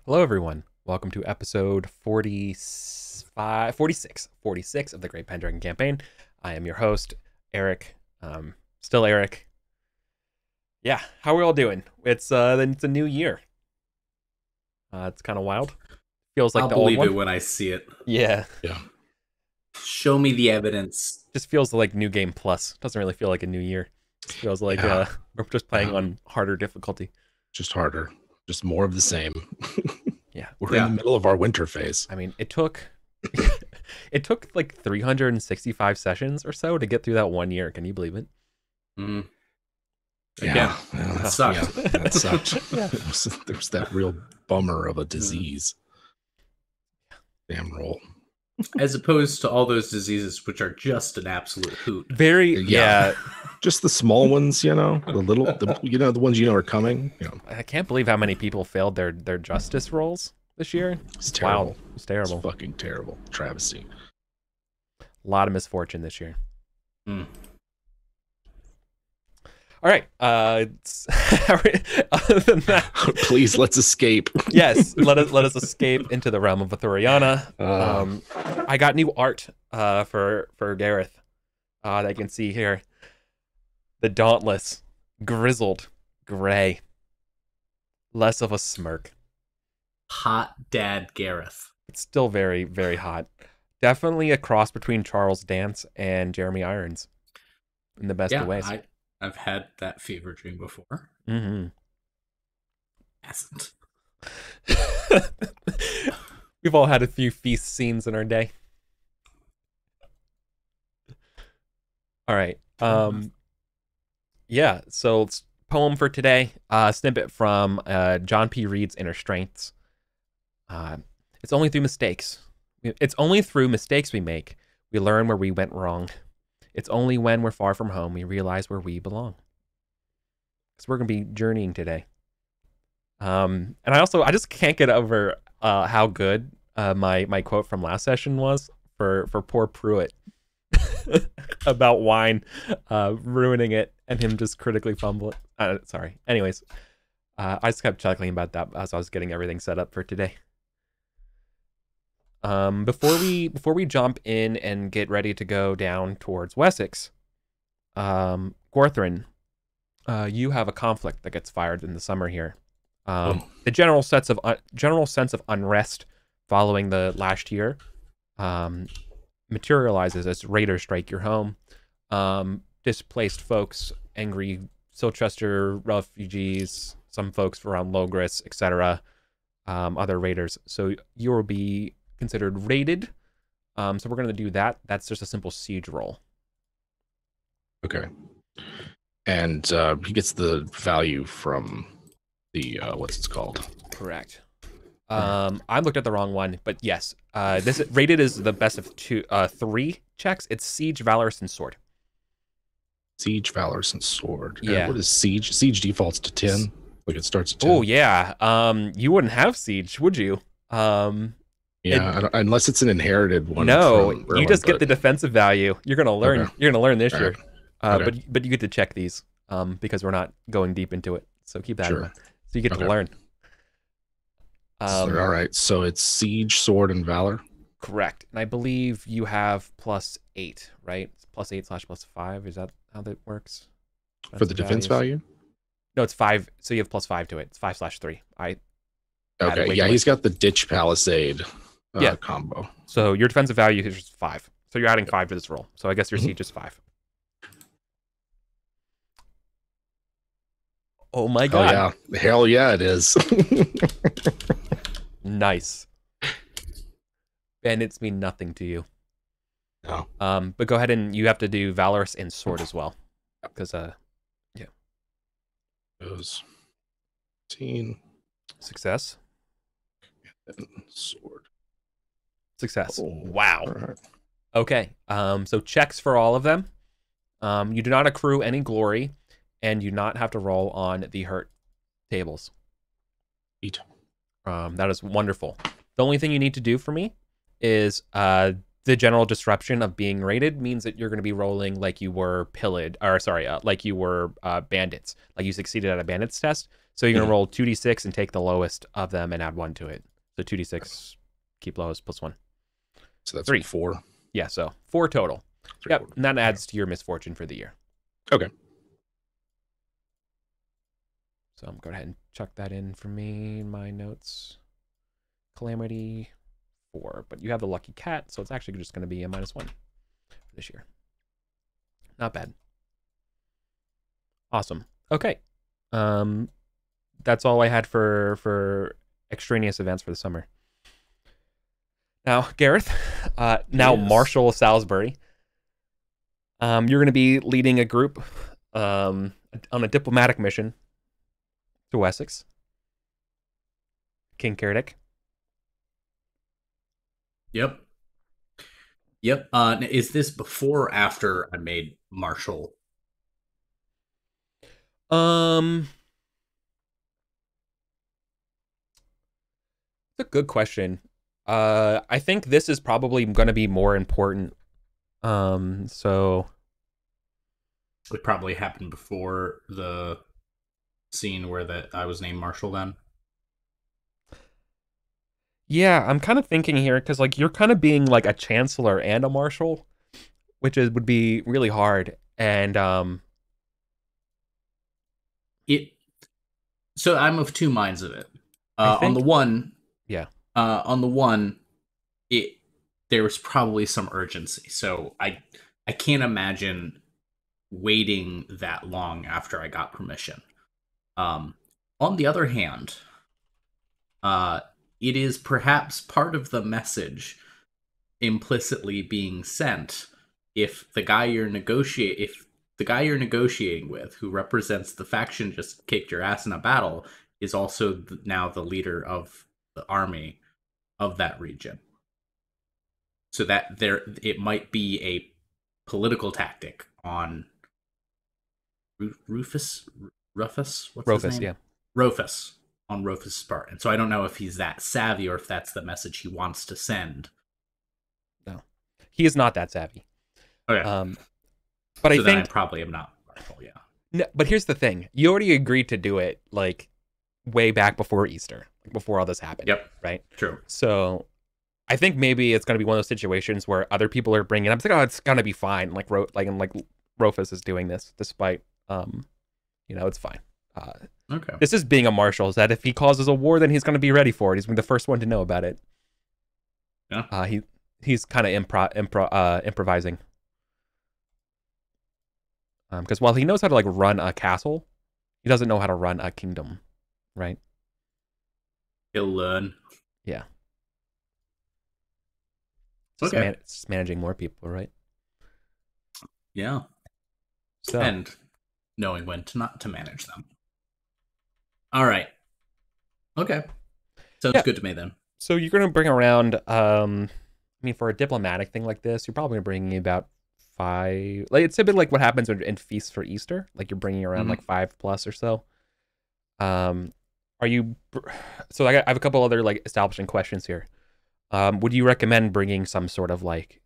Hello, everyone. Welcome to episode 46 of the Great Pendragon campaign. I am your host, Eric. Still Eric. Yeah, how are we all doing? It's a new year. It's kind of wild. Feels like I'll the old believe one. it when I see it. Yeah, Show me the evidence. just feels like New Game Plus. Doesn't really feel like a new year. Just feels like Yeah. we're just playing on harder difficulty. Just harder, just more of the same. Yeah, We're in the middle of our winter phase. I mean, it took like 365 sessions or so to get through that 1 year. Can you believe it? Mm. Yeah, That sucked. that sucked. Yeah. There was that real bummer of a disease. Damn roll. As opposed to all those diseases, which are just an absolute hoot. Very, yeah. Just the small ones, the ones are coming. I can't believe how many people failed their justice rolls this year. It's terrible. Wow, it's terrible. It's fucking terrible. Travesty. A lot of misfortune this year. Mm. All right. Other than that, Please, let's escape. yes, let us escape into the realm of Athuriana. I got new art for Gareth that you can see here. The dauntless, grizzled, gray, less of a smirk. Hot Dad Gareth. It's still very, very hot. Definitely a cross between Charles Dance and Jeremy Irons in the best of ways. I've had that fever dream before. Mm-hmm. Hasn't. We've all had a few feast scenes in our day. All right. Yeah, so it's poem for today. Snippet from John P. Reed's Inner Strengths. It's only through mistakes. It's only through mistakes we make we learn where we went wrong. It's only when we're far from home we realize where we belong. So we're gonna be journeying today. And I just can't get over how good my quote from last session was for poor Pruitt about wine ruining it and him just critically fumbling. Sorry. Anyways, I just kept chuckling about that as I was getting everything set up for today. Before we jump in and get ready to go down towards Wessex, Gorthrin, you have a conflict that gets fired in the summer here. The general sense of unrest following the last year materializes as raiders strike your home. Displaced folks, angry Silchester refugees, some folks around Logris, etc. Other raiders. So you will be considered raided. So we're going to do that. That's just a simple siege roll. Okay. And he gets the value from the what's it called? Correct. I looked at the wrong one, but yes, this rated is the best of three checks. It's siege, valorous, and sword. Siege, valorous, and sword. Yeah. What is siege? Siege defaults to 10. Like it starts at 10. Oh yeah. You wouldn't have siege, would you? Unless it's an inherited one. No, from you Merlin, just get but- the defensive value. You're gonna learn. Okay. You're gonna learn this year. Okay. But you get to check these because we're not going deep into it. So keep that in Sure. mind. So you get to Okay. learn. all right. So it's siege, sword, and valor. Correct. And I believe you have +8, right? It's +8/+5. Is that how that works? For the defense value? No, it's 5. So you have +5 to it. It's 5/3. Okay. Yeah, he's got the ditch palisade combo. So your defensive value is just 5. So you're adding 5 to this roll. So I guess your siege is 5. Oh my god. Oh, yeah. Hell yeah, it is. Nice. Bandits mean nothing to you. No. But go ahead and you have to do valorous and sword as well. Because Goes 15. Success. And sword. Success. Oh, Wow. all right. Okay. So checks for all of them. You do not accrue any glory, and you not have to roll on the hurt tables. Eat. That is wonderful. The only thing you need to do for me is the general disruption of being raided means that you're going to be rolling like you were like you were bandits, like you succeeded at a bandits test. So you're gonna roll 2d6 and take the lowest of them and add 1 to it. So 2d6, keep lowest plus 1. So that's 3. 4. Yeah, so 4 total. 3 Yep, quarters. and that adds to your misfortune for the year. Okay. So I'm going to go ahead and chuck that in for me in my notes. Calamity 4, but you have the lucky cat, so it's actually just going to be a -1 for this year. Not bad. Awesome. Okay. That's all I had for extraneous events for the summer. Now, Gareth, now Yes. Marshal Salisbury. You're going to be leading a group on a diplomatic mission to Wessex. King Cerdic. Yep. Yep. Is this before or after I made Marshall? It's a good question. I think this is probably going to be more important. So It probably happened before the scene where I was named Marshall then. yeah, I'm kind of thinking here because like you're kind of being like a chancellor and a marshal, which would be really hard. And So I'm of two minds of it. I On the think- one, yeah, there was probably some urgency. So I can't imagine waiting that long after I got permission. On the other hand, it is perhaps part of the message implicitly being sent if the guy you're negotiating with, who represents the faction just kicked your ass in a battle, is also now the leader of the army of that region. So that it might be a political tactic on Rufus. What's his name? yeah. Rufus, on Rufus' part. And so I don't know if he's that savvy or if that's the message he wants to send. No, he is not that savvy. Okay. But so I then I think probably am not. Yeah. no, but here's the thing: you already agreed to do it like way back before Easter, like before all this happened. Yep. Right. True. So I think maybe it's gonna be one of those situations where other people are bringing it up. It's like, oh, it's gonna be fine. Like Rufus is doing this despite it's fine. Okay. This is being a marshal. Is that if he causes a war, then he's gonna be ready for it. He's gonna be the first one to know about it. Yeah. He's kind of improvising. Because while he knows how to like run a castle, he doesn't know how to run a kingdom, right? He'll learn. Yeah. Okay. It's just managing more people, right? Yeah. So And knowing when to not to manage them. All right. Okay. Sounds Yeah. good to me then. So you're gonna bring around. I mean, for a diplomatic thing like this, you're probably bringing about 5. Like it's a bit like what happens in feasts for Easter. Like you're bringing around like 5+ or so. Are you? So I have a couple other like establishing questions here. Would you recommend bringing some sort of like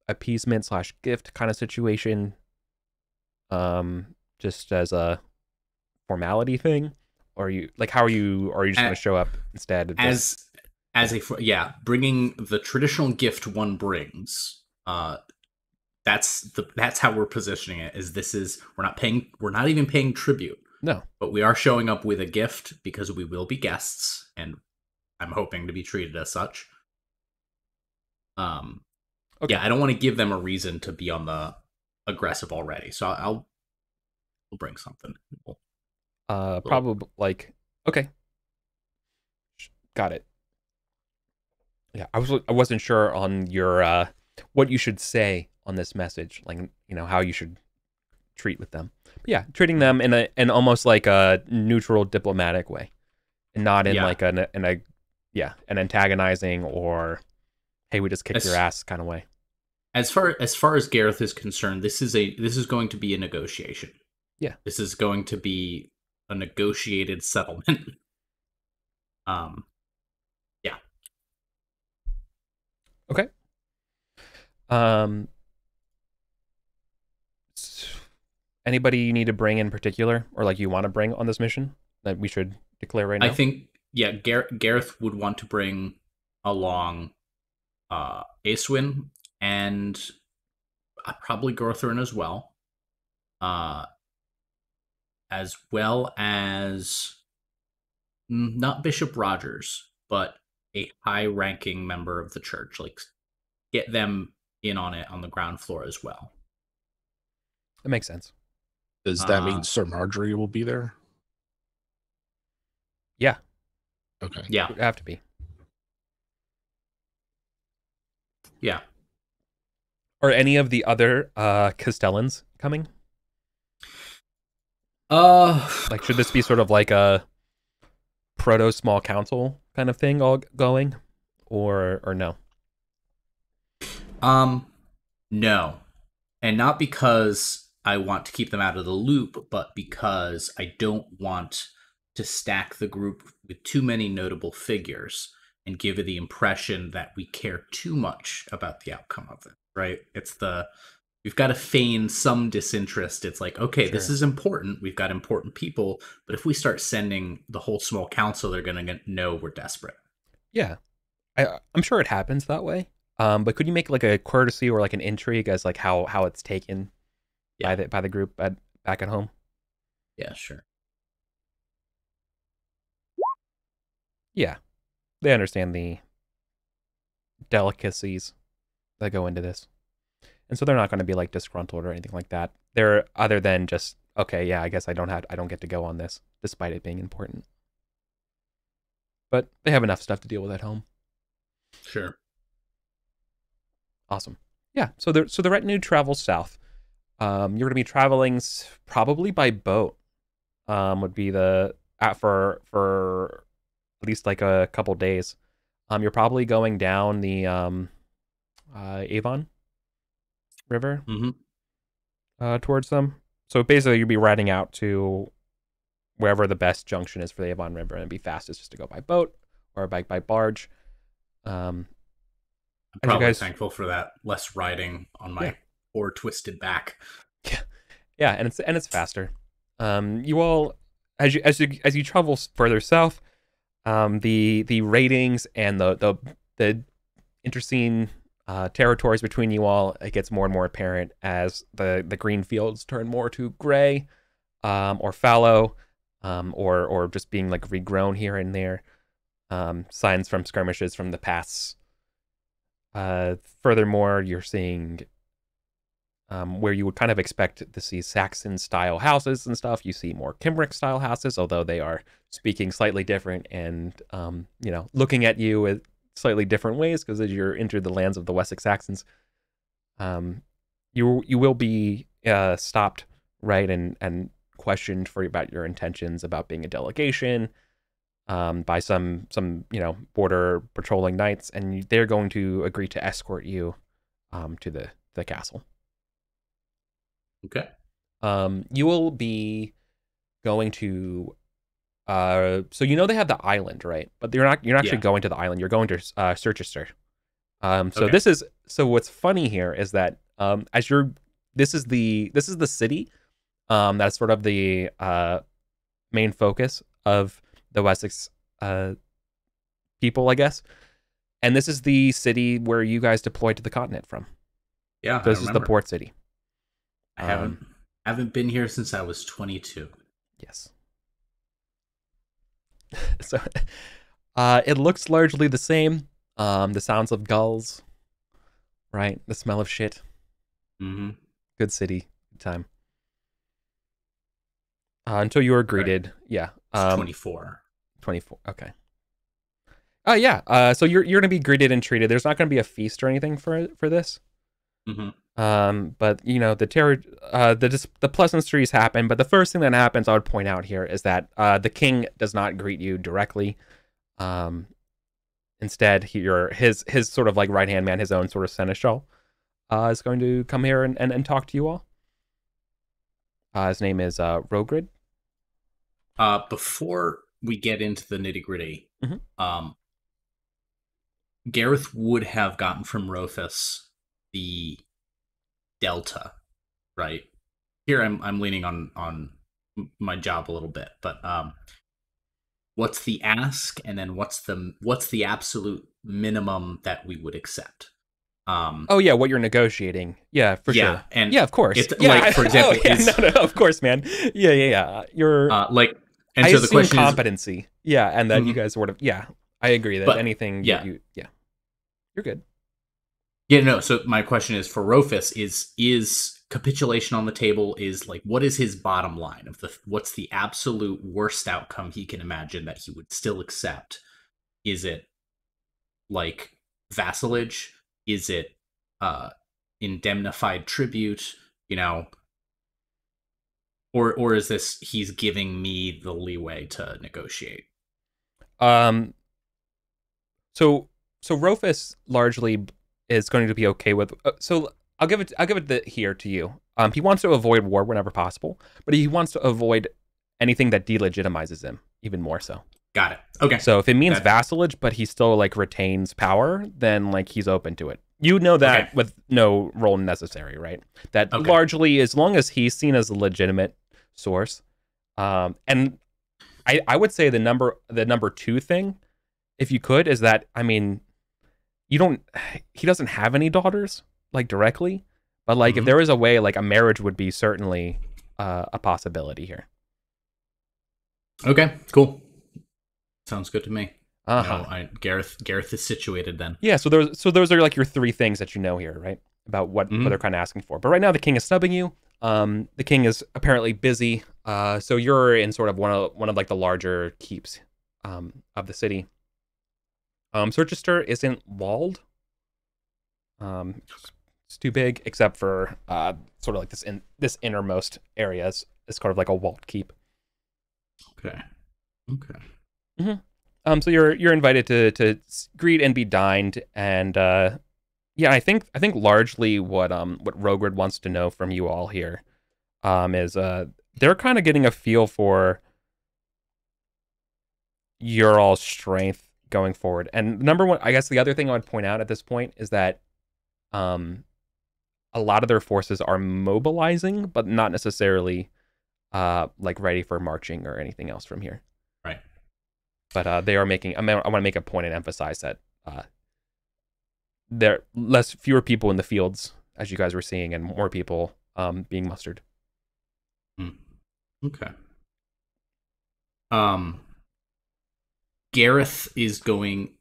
appeasement / gift kind of situation? Just as a formality thing, or are you like how are you just going to show up instead? Bringing the traditional gift one brings. That's how we're positioning it. We're not even paying tribute. No, but we are showing up with a gift because we will be guests, and I'm hoping to be treated as such. Okay. Yeah, I don't want to give them a reason to be on the aggressive already, so I'll bring something. probably like okay, got it. Yeah, I wasn't sure on your what you should say on this message, like how you should treat with them. But yeah, treating them in almost like a neutral diplomatic way, and not in like an antagonizing or hey we just kicked your ass kind of way. As far as Gareth is concerned, this is going to be a negotiation. Yeah, this is going to be a negotiated settlement. Yeah. Okay. Anybody you need to bring in particular, or like you want to bring on this mission? that we should declare right I now? think, yeah, Gareth would want to bring along Acewin and probably Gorthrin uh, as well as not Bishop Rogers, but a high-ranking member of the church. Like, get them in on it on the ground floor as well. That makes sense. Does that mean Sir Marjorie will be there? Yeah, Okay. Yeah, it would have to be. yeah. Are any of the other Castellans coming? Like, should this be sort of like a proto small council kind of thing all going, or no? No, and not because I want to keep them out of the loop, but because I don't want to stack the group with too many notable figures and give it the impression that we care too much about the outcome of it. Right? We've got to feign some disinterest. It's like, okay, Sure. this is important. We've got important people, but if we start sending the whole small council, they're going to know we're desperate. Yeah, I'm sure it happens that way. But could you make like a courtesy or like an intrigue as like how it's taken by the group back at home? Yeah, sure. Yeah, they understand the delicacies that go into this, and so they're not going to be like disgruntled or anything like that. They're other than just okay, yeah, I guess I don't get to go on this, despite it being important. But they have enough stuff to deal with at home. Sure. Awesome. Yeah. So the retinue travels south. You're going to be traveling probably by boat. Would be the for at least like a couple days. You're probably going down the Avon River towards them. So basically, you'd be riding out to wherever the best junction is for the Avon River, and it'd be fastest just to go by boat or by barge. I'm probably thankful for that less riding on my poor twisted back. Yeah, and it's faster. You all as you travel further south, the ratings and the interscene territories between you all, it gets more and more apparent as the green fields turn more to gray, or fallow, or just being like regrown here and there. Signs from skirmishes from the past. Furthermore, you're seeing where you would kind of expect to see Saxon-style houses and stuff. You see more Kimbric-style houses, although they are speaking slightly different and, looking at you in slightly different ways because as you're entered the lands of the Wessex Saxons, you will be stopped, right, and questioned about your intentions about being a delegation by some border patrolling knights, and they're going to agree to escort you to the castle. Okay. You will be going to so they have the island, right? But you're not actually going to the island. You're going to Circhester. So what's funny here is that this is the city that's sort of the main focus of the Wessex people, I guess. And this is the city where you guys deployed to the continent from. Yeah, so this is the port city. I haven't been here since I was 22. Yes. So it looks largely the same. The sounds of gulls, right? The smell of shit. Mm-hmm. Good city. Good time. Until you are greeted. Right. Yeah. 24. 24. Okay. Yeah. So you're going to be greeted and treated. There's not going to be a feast or anything for this. Mm-hmm. But the pleasantries happen. But the first thing that happens, I would point out here, is that the king does not greet you directly. Instead, his sort of like right hand man, his own sort of seneschal, is going to come here and talk to you all. His name is Rogrid. Before we get into the nitty gritty, mm-hmm. Gareth would have gotten from Rothus the Delta, right? Here I'm leaning on my job a little bit, but what's the ask, and then what's the absolute minimum that we would accept. Oh yeah, what you're negotiating. Yeah, for Yeah, sure. and Yeah, of course. it's Yeah. like, for example, oh, yeah, is no, of course, man. Yeah. You're. like, and I so the assume question is, competency. Yeah, and that you mhm, guys sort of. Yeah, I agree that but anything that yeah, you. Yeah, you're good. yeah, no. So my question is for Rofus: is capitulation on the table? Is like, what is his bottom line of what's the absolute worst outcome he can imagine that he would still accept? Is it like vassalage? Is it uh indemnified tribute? You know, or is this he's giving me the leeway to negotiate? Um. So Rofus largely is going to be okay with. So I'll give it here to you. He wants to avoid war whenever possible, but he wants to avoid anything that delegitimizes him even more so. Got it. Okay. So if it means That, vassalage, but he still like retains power, then like he's open to it. You know that okay. with no role necessary, right? That Okay. largely, as long as he's seen as a legitimate source, and I would say the number two thing, if you could, is that I mean, you don't, he doesn't have any daughters like directly, but like if Mhm. there was a way, like a marriage would be certainly a possibility here. Okay. Cool. Sounds good to me. Uh No, huh. Gareth is situated then. Yeah, so those are like your three things that you know here, right? About what they're Mhm. kind of asking for. But right now the king is snubbing you. The king is apparently busy. So you're in sort of one of like the larger keeps of the city. Sorchester isn't walled. It's too big, except for sort of like this innermost area is kind of like a walled keep. Okay. Okay. hmm so you're invited to greet and be dined, and yeah, I think largely what Rogred wants to know from you all here is they're kind of getting a feel for your all's strength going forward. And number one, I guess the other thing I would point out at this point is that um a lot of their forces are mobilizing, but not necessarily like ready for marching or anything else from here. Right. But they are making. I want to make a point and emphasize that there are fewer people in the fields, as you guys were seeing, and more people being mustered. Mm. Okay. Um, Gareth is going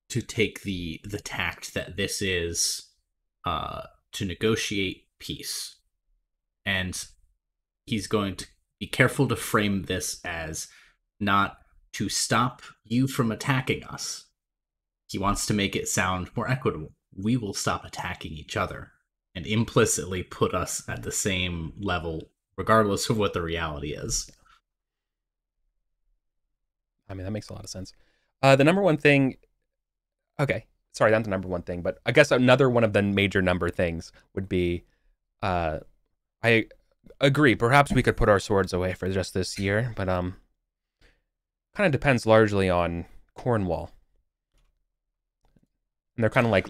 to take the tact that this is to negotiate peace, and he's going to be careful to frame this as not to stop you from attacking us. He wants to make it sound more equitable. We will stop attacking each other and implicitly put us at the same level, regardless of what the reality is. I mean, that makes a lot of sense. The number one thing, okay, sorry, not the number one thing, but I guess another one of the major number things would be, uh, I agree. Perhaps we could put our swords away for just this year, but kind of depends largely on Cornwall, and they're kind of like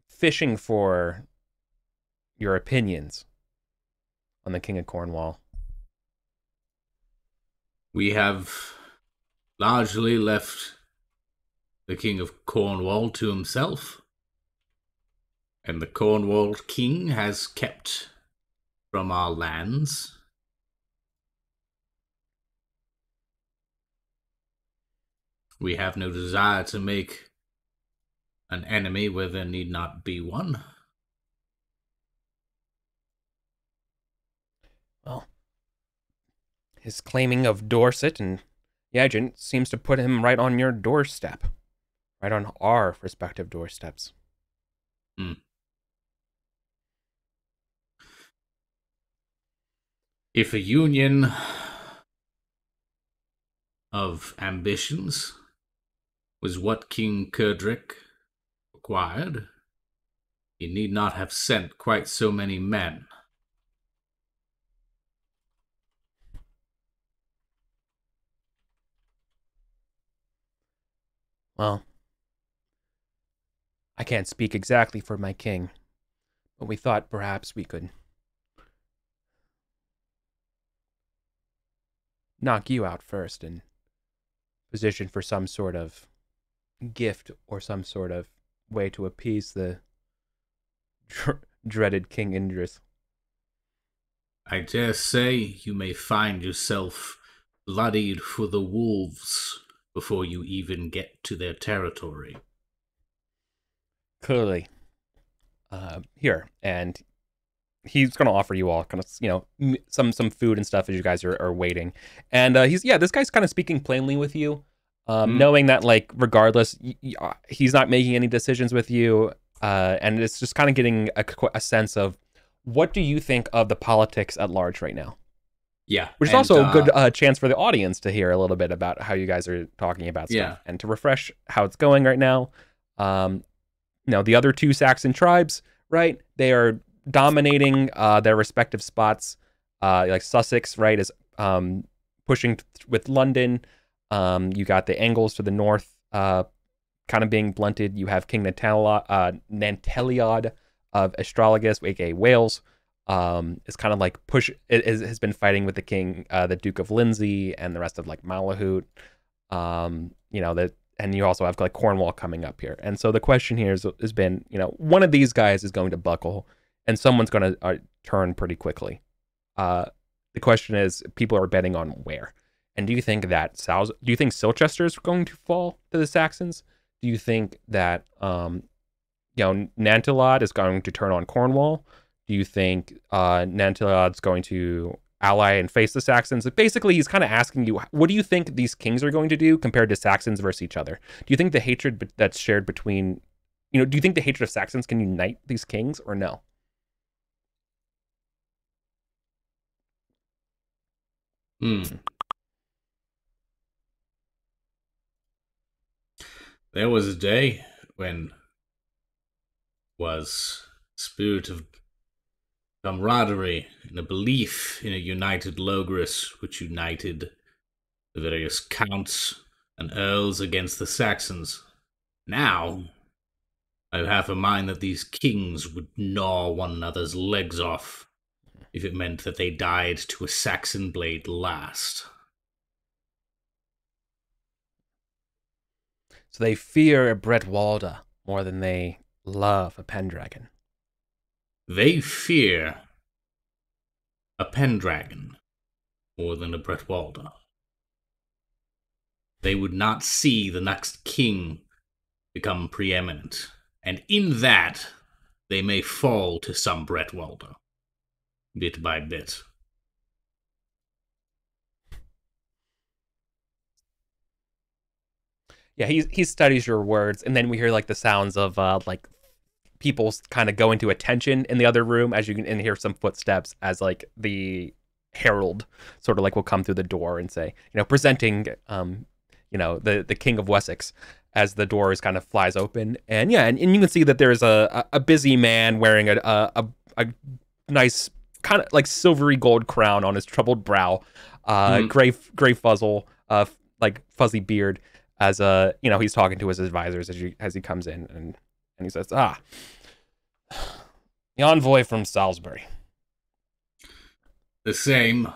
fishing for your opinions on the King of Cornwall. We have largely left the King of Cornwall to himself, and the Cornwall King has kept from our lands. We have no desire to make an enemy where there need not be one. Well, his claiming of Dorset and the agent seems to put him right on your doorstep, right on our respective doorsteps. Hmm. If a union of ambitions was what King Curdrick required, he need not have sent quite so many men. Well, I can't speak exactly for my king, but we thought perhaps we could knock you out first and position for some sort of gift or some sort of way to appease the dreaded King Indris. I dare say you may find yourself bloodied for the wolves before you even get to their territory. Clearly. Here, and he's going to offer you all kind of, some food and stuff as you guys are waiting. And this guy's kind of speaking plainly with you, knowing that, like, regardless, he's not making any decisions with you. And it's just kind of getting a sense of, what do you think of the politics at large right now? Yeah. Which is also a good chance for the audience to hear a little bit about how you guys are talking about stuff, and to refresh how it's going right now. The other two Saxon tribes, right? They are dominating their respective spots. Like Sussex, right, is pushing with London. You got the Angles to the north, kind of being blunted. You have King Nanteliod of Astrologus, aka Wales, is kind of like has been fighting with the king, the Duke of Lindsey, and the rest of like Malahut. And you also have like Cornwall coming up here. And so the question here has been, one of these guys is going to buckle, and someone's going to turn pretty quickly. The question is, people are betting on where. And do you think Silchester is going to fall to the Saxons? Do you think that Nanteliod is going to turn on Cornwall? Do you think Nanteliod's going to ally and face the Saxons? Basically, he's kind of asking you, what do you think these kings are going to do compared to Saxons versus each other? Do you think the hatred that's shared between, do you think the hatred of Saxons can unite these kings, or no? There was a day when was spirit of camaraderie and a belief in a united Logris which united the various counts and earls against the Saxons. Now, I have a mind that these kings would gnaw one another's legs off if it meant that they died to a Saxon blade last. So they fear a Bretwalda more than they love a Pendragon. They fear a Pendragon more than a Bretwalda. They would not see the next king become preeminent, and in that they may fall to some Bretwalda, bit by bit. Yeah, he studies your words, and then we hear like the sounds of like people kind of go into attention in the other room as you can hear some footsteps as like the herald sort of like will come through the door and say, presenting the King of Wessex, as the doors kind of flies open. And and you can see that there's a busy man wearing a nice kind of like silvery gold crown on his troubled brow, gray fuzzle, like fuzzy beard, as he's talking to his advisors as he comes in, and he says, the envoy from Salisbury. The same.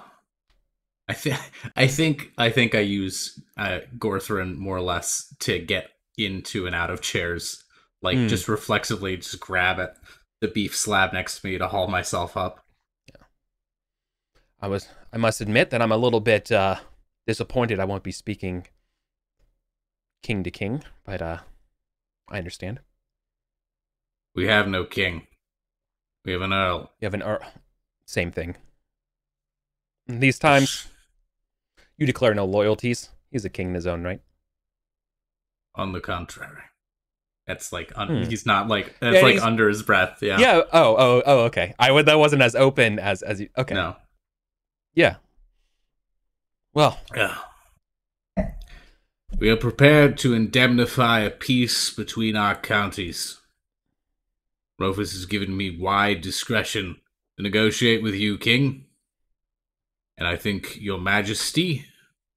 I think I use Gorthrin more or less to get into and out of chairs, like just reflexively just grab at the beef slab next to me to haul myself up. Yeah. I must admit that I'm a little bit disappointed I won't be speaking king to king, but I understand. We have no king. We have an earl. You have an earl. Same thing. In these times, you declare no loyalties. He's a king in his own right. On the contrary. That's like, he's not like, that's like under his breath, yeah. Yeah, oh, okay. That wasn't as open as you, okay. No. Yeah. Well. Yeah. We are prepared to indemnify a peace between our counties. Rufus has given me wide discretion to negotiate with you, King. And I think your majesty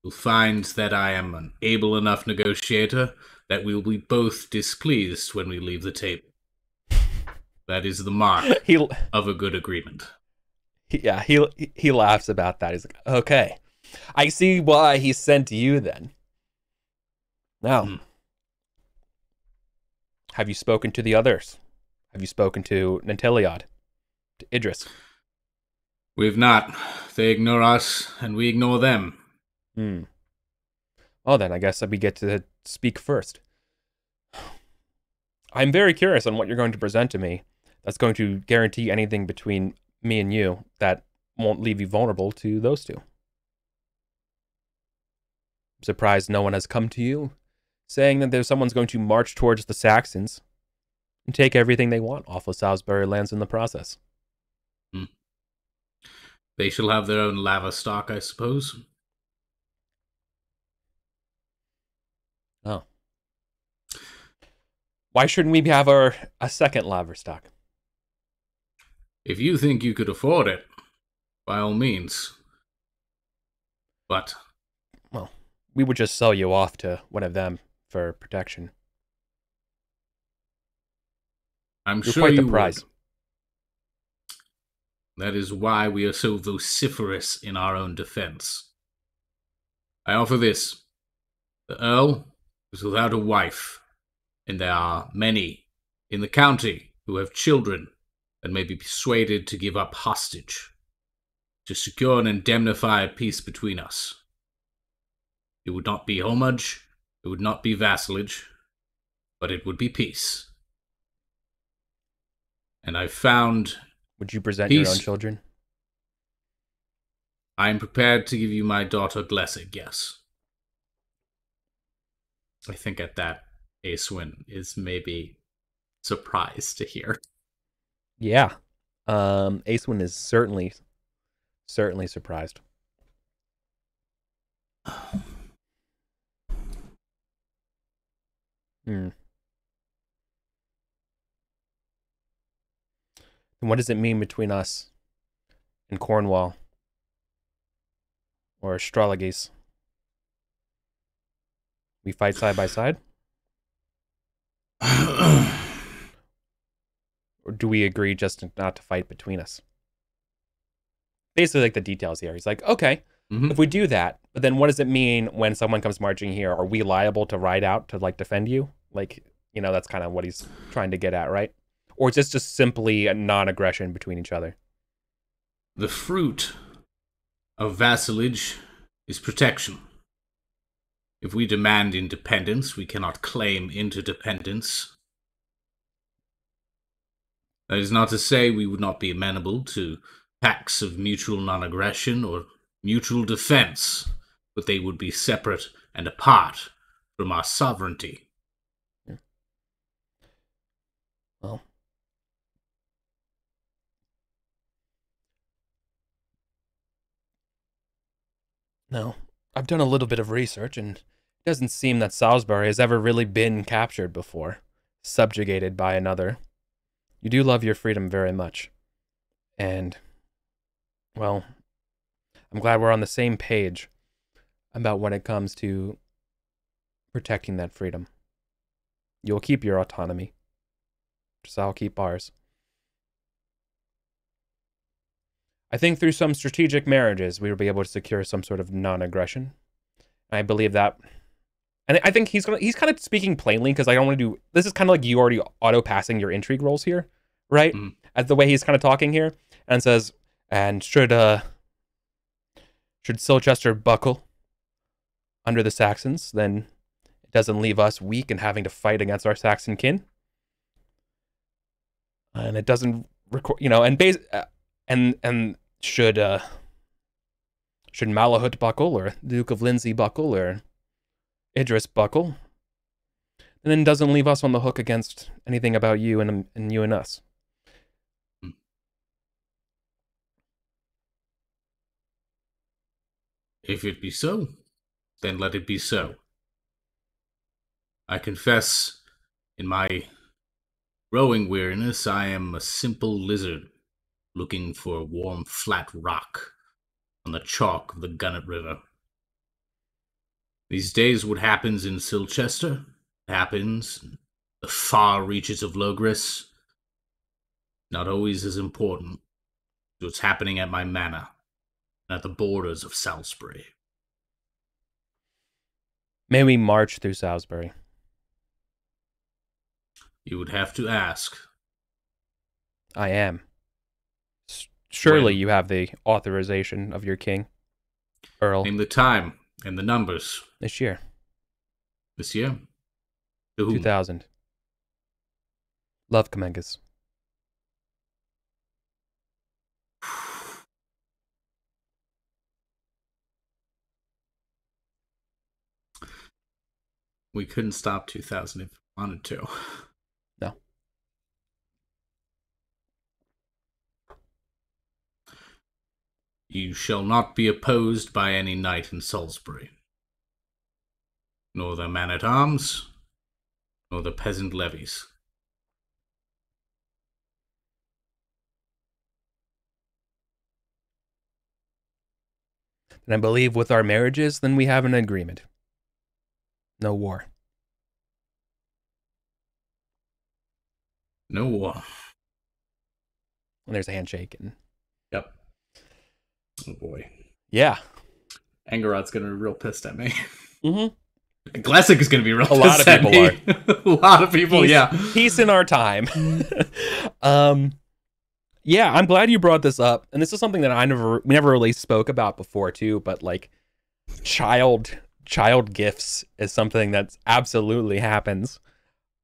will find that I am an able enough negotiator that we will be both displeased when we leave the table. That is the mark of a good agreement. Yeah, he laughs about that. He's like, okay, I see why he sent you then. Now, Hmm. have you spoken to the others? Have you spoken to Nanteliad? To Idris? We've not. They ignore us, and we ignore them. Hmm. Well, then, I guess we get to speak first. I'm very curious on what you're going to present to me that's going to guarantee anything between me and you that won't leave you vulnerable to those two. I'm surprised no one has come to you saying that there's someone's going to march towards the Saxons and take everything they want off of Salisbury lands in the process. Hmm. They shall have their own lava stock, I suppose. Oh. Why shouldn't we have a second lava stock? If you think you could afford it, by all means. But Well, we would just sell you off to one of them for protection. I'm You're sure quite the you prize. would. That is why we are so vociferous in our own defense. I offer this. The Earl is without a wife, and there are many in the county who have children that may be persuaded to give up hostage to secure and indemnify a peace between us. It would not be homage, it would not be vassalage, but it would be peace. And I've found Would you present your own peace. children? I am prepared to give you my daughter Glessig, yes. I think at that, Aeswin is maybe surprised to hear. Yeah. Acewin is certainly surprised. Hmm. And what does it mean between us and Cornwall or Astrologis? We fight side by side? Or do we agree just not to fight between us? Basically, like the details here. He's like, okay, if we do that, but then what does it mean when someone comes marching here? Are we liable to ride out to like defend you? Like, that's kind of what he's trying to get at, right? Or is this just simply a non-aggression between each other? The fruit of vassalage is protection. If we demand independence, we cannot claim interdependence. That is not to say we would not be amenable to pacts of mutual non-aggression or mutual defense, but they would be separate and apart from our sovereignty. Yeah. Well, no. I've done a little bit of research, and it doesn't seem that Salisbury has ever really been captured before, subjugated by another. You do love your freedom very much. And, well, I'm glad we're on the same page about when it comes to protecting that freedom. You'll keep your autonomy, just I'll keep ours. I think through some strategic marriages, we will be able to secure some sort of non-aggression. I believe that. And I think he's kind of speaking plainly, because I don't want to do... This is kind of like you already auto-passing your intrigue rolls here, right? Mm. As the way he's kind of talking here. And says, and should Silchester buckle under the Saxons, then it doesn't leave us weak and having to fight against our Saxon kin. And it doesn't record, and should Malahut buckle, or Duke of Lindsey buckle, or Idris buckle, and then doesn't leave us on the hook against anything about you and you and us. If it be so, then let it be so. I confess, in my growing weariness, I am a simple lizard looking for a warm, flat rock on the chalk of the Gunnet River. These days, what happens in Silchester happens in the far reaches of Logris. Not always as important as what's happening at my manor and at the borders of Salisbury. May we march through Salisbury? You would have to ask. I am. Surely When? you have the authorization of your king, Earl, Name the time and the numbers. this year, This year? To whom? 2000. Love Kamengas. We couldn't stop 2000 if we wanted to. No. You shall not be opposed by any knight in Salisbury, nor the man-at-arms, nor the peasant levies. And I believe with our marriages, then we have an agreement. No war. No war. And there's a handshake. And Yep. Oh boy. yeah. Angerod's gonna be real pissed at me. Mm-hmm. Classic is gonna be real A lot pissed of at people me. A lot of people, Peace, yeah. Peace in our time. Yeah, I'm glad you brought this up. And this is something that we never really spoke about before too, but like child gifts is something that absolutely happens.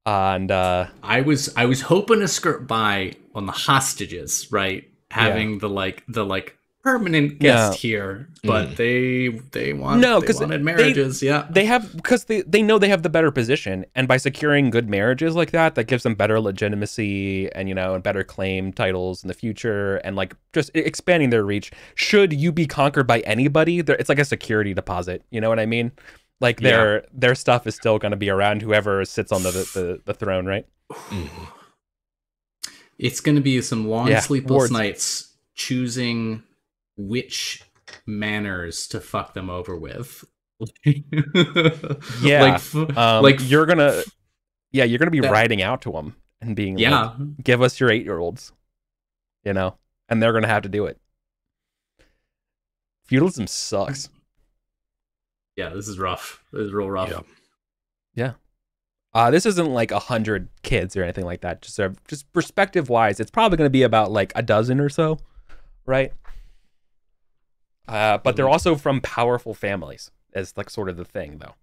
And I was hoping to skirt by on the hostages, right? Having the permanent guest here, but they wanted marriages. They have, because they know they have the better position, and by securing good marriages like that gives them better legitimacy and and better claim titles in the future, and like just expanding their reach. Should you be conquered by anybody, it's like a security deposit. You know what I mean? Like their stuff is still going to be around whoever sits on the throne, right? It's going to be some long sleepless nights choosing which manors to fuck them over with. Yeah, you're gonna be riding out to them and being like, give us your 8-year-olds, and they're gonna have to do it. Feudalism sucks. Yeah, this is rough. This is real rough. Yeah. This isn't like 100 kids or anything like that. Just perspective wise, it's probably going to be about like a dozen or so, right? But they're also from powerful families, as like sort of the thing, though.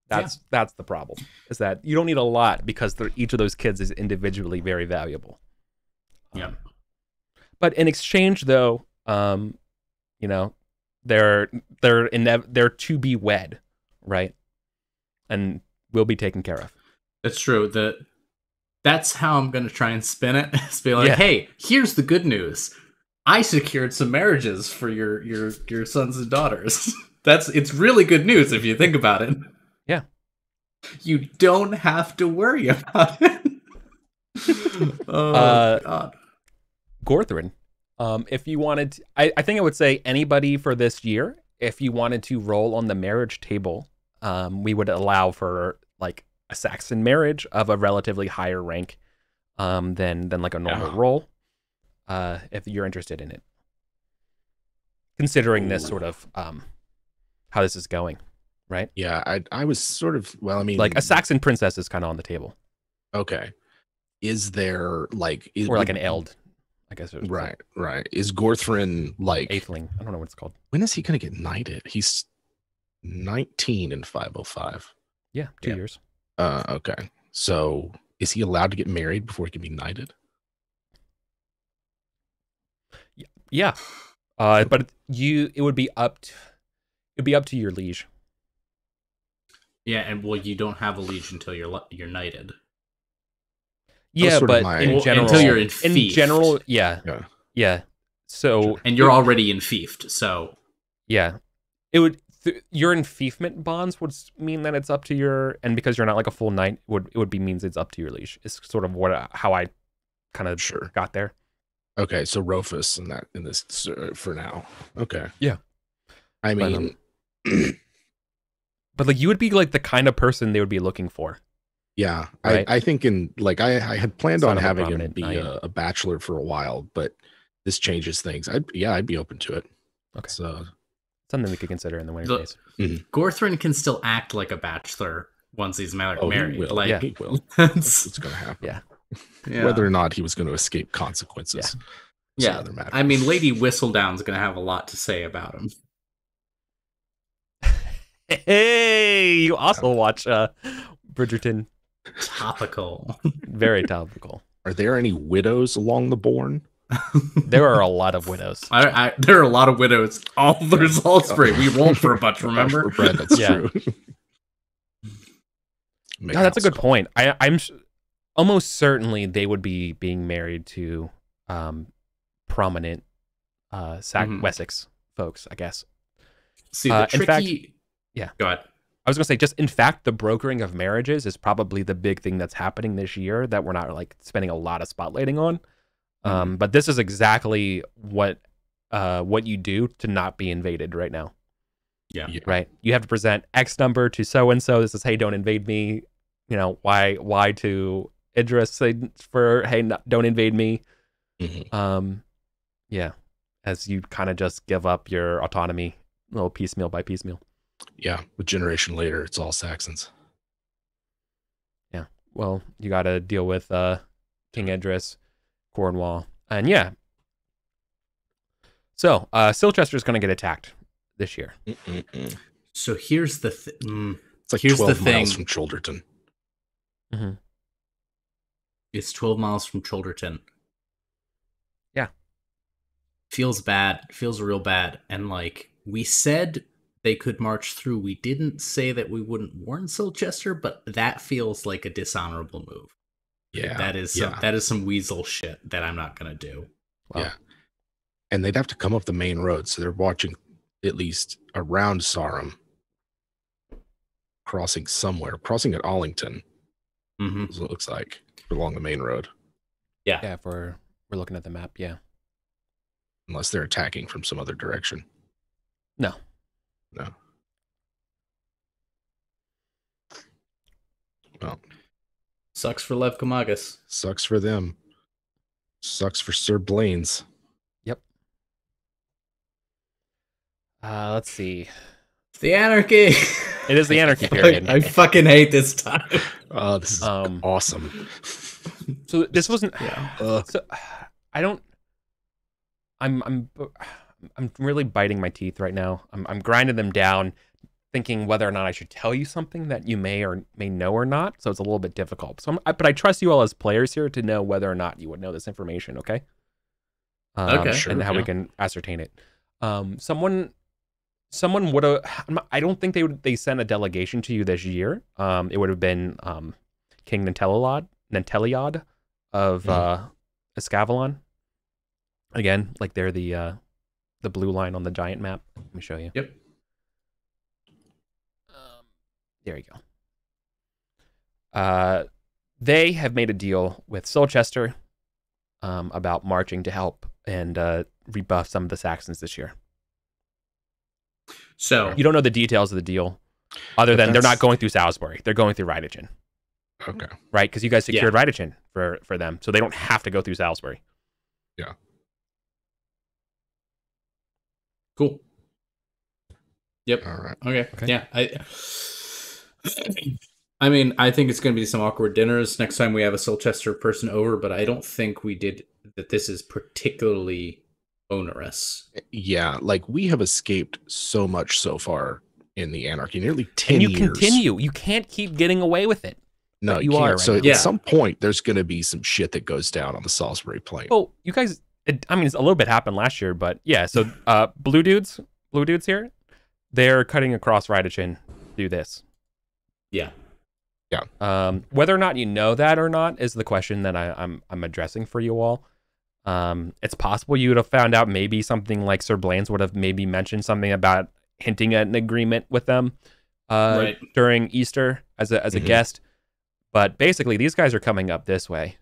That's the problem, is that you don't need a lot because each of those kids is individually very valuable. Yeah. But in exchange, though, they're to be wed, right? And will be taken care of. That's true. That's how I'm going to try and spin it. It's be like, hey, here's the good news. I secured some marriages for your sons and daughters. It's really good news if you think about it. Yeah. You don't have to worry about it. God. Gorthrin. If you wanted to, I think I would say anybody for this year, if you wanted to roll on the marriage table, we would allow for like a Saxon marriage of a relatively higher rank than like a normal roll, if you're interested in it. Considering this sort of how this is going, right? Yeah, I was sort of, well, I mean, like a Saxon princess is kind of on the table. Okay. Is there like or like an eld, I guess. Right. Is Gorthrin like Eighthling? I don't know what it's called. When is he going to get knighted? He's 19 in 505. Yeah, 2 years. Okay. So is he allowed to get married before he can be knighted? Yeah. But it would be up to your liege. Yeah, and you don't have a liege until you're knighted. Yeah, but in general, until you're enfeoffed. In general, yeah. So and you're already enfeoffed, so yeah, it would. Your enfeoffment bonds would mean that it's up to your, and because you're not like a full knight, means it's up to your liege. It's sort of how I kind of got there. Okay, so Rufus in this for now. Okay, yeah. I mean, but like you would be like the kind of person they would be looking for. Yeah, right? I think I had planned on having him be a bachelor for a while, but this changes things. I'd be open to it. Okay. So something we could consider in the winter Look, phase. Gorthrin can still act like a bachelor once he's married. He will. Like, Yeah. He will. That's what's going to happen. Yeah. yeah. Whether or not he was going to escape consequences. is Yeah. another matter. I mean, Lady Whistledown's going to have a lot to say about him. Hey, you also watch Bridgerton. Topical. Very topical. Are there any widows along the Bourne? There are a lot of widows. There are a lot of widows all over Salisbury. We rolled for a bunch, remember? For bread, that's Yeah. true. No, that's a good point. I'm almost certainly they would be being married to prominent Wessex folks, I guess. See, the in fact, tricky... yeah. Go ahead. I was going to say, just in fact, the brokering of marriages is probably the big thing that's happening this year that we're not like spending a lot of spotlighting on. But this is exactly what you do to not be invaded right now. Yeah. Right. You have to present X number to so and so. This is, hey, don't invade me. You know, Y to Idris for, hey, don't invade me. Yeah. As you kind of just give up your autonomy, little piecemeal by piecemeal. Yeah. A generation later, it's all Saxons. Yeah. Well, you got to deal with King Idris, Cornwall, and yeah. So Silchester's going to get attacked this year. So here's the thing. It's like Here's 12 the miles thing. from Childerton. Mm-hmm. It's 12 miles from Childerton. Yeah. Feels bad. Feels real bad. And like we said they could march through. We didn't say that we wouldn't warn Silchester, but that feels like a dishonorable move. Yeah. That is some weasel shit that I'm not going to do. Wow. Yeah. And they'd have to come up the main road. So they're watching at least around Sarum. Crossing at Allington. Is what it looks like along the main road. Yeah. Yeah, if we're looking at the map, yeah. Unless they're attacking from some other direction. No. Well, Sucks for Lev Kamagas. sucks for them. Sucks for Sir Blaine's. Yep. Let's see. It's the Anarchy. It is the Anarchy period. I fucking hate this time. Oh, this is awesome. So this wasn't. Yeah. So I don't. I'm really biting my teeth right now. I'm grinding them down, thinking whether or not I should tell you something that you may or may know or not. So it's a little bit difficult. So, but I trust you all as players here to know whether or not you would know this information. Okay. Okay. Sure, and how we can ascertain it. Someone would have. I don't think they sent a delegation to you this year. It would have been King Nanteliod of Escavalon. Again, like they're the blue line on the giant map. Let me show you. Yep. There you go. They have made a deal with Silchester about marching to help and rebuff some of the Saxons this year. So You don't know the details of the deal, other than they're not going through Salisbury. They're going through Rydachin. Okay. Right? Because you guys secured Rydachin for them, so they don't have to go through Salisbury. Yeah. Cool. Yep. All right. Okay. Yeah. I mean, I think it's going to be some awkward dinners next time we have a Silchester person over, but I don't think we did that. This is particularly onerous. Yeah, like we have escaped so much so far in the Anarchy, nearly 10 And you years. continue. You can't keep getting away with it. No, you you are can't. right So now. at some point, there's going to be some shit that goes down on the Salisbury Plain. Well, you guys, I mean, it's a little bit happened last year, but yeah. So blue dudes here, they're cutting across Rydachin to do this. Yeah. Whether or not you know that or not is the question that I'm addressing for you all. It's possible you would have found out maybe something like Sir Blaine's would have maybe mentioned something about hinting at an agreement with them during Easter as a guest. But basically, these guys are coming up this way.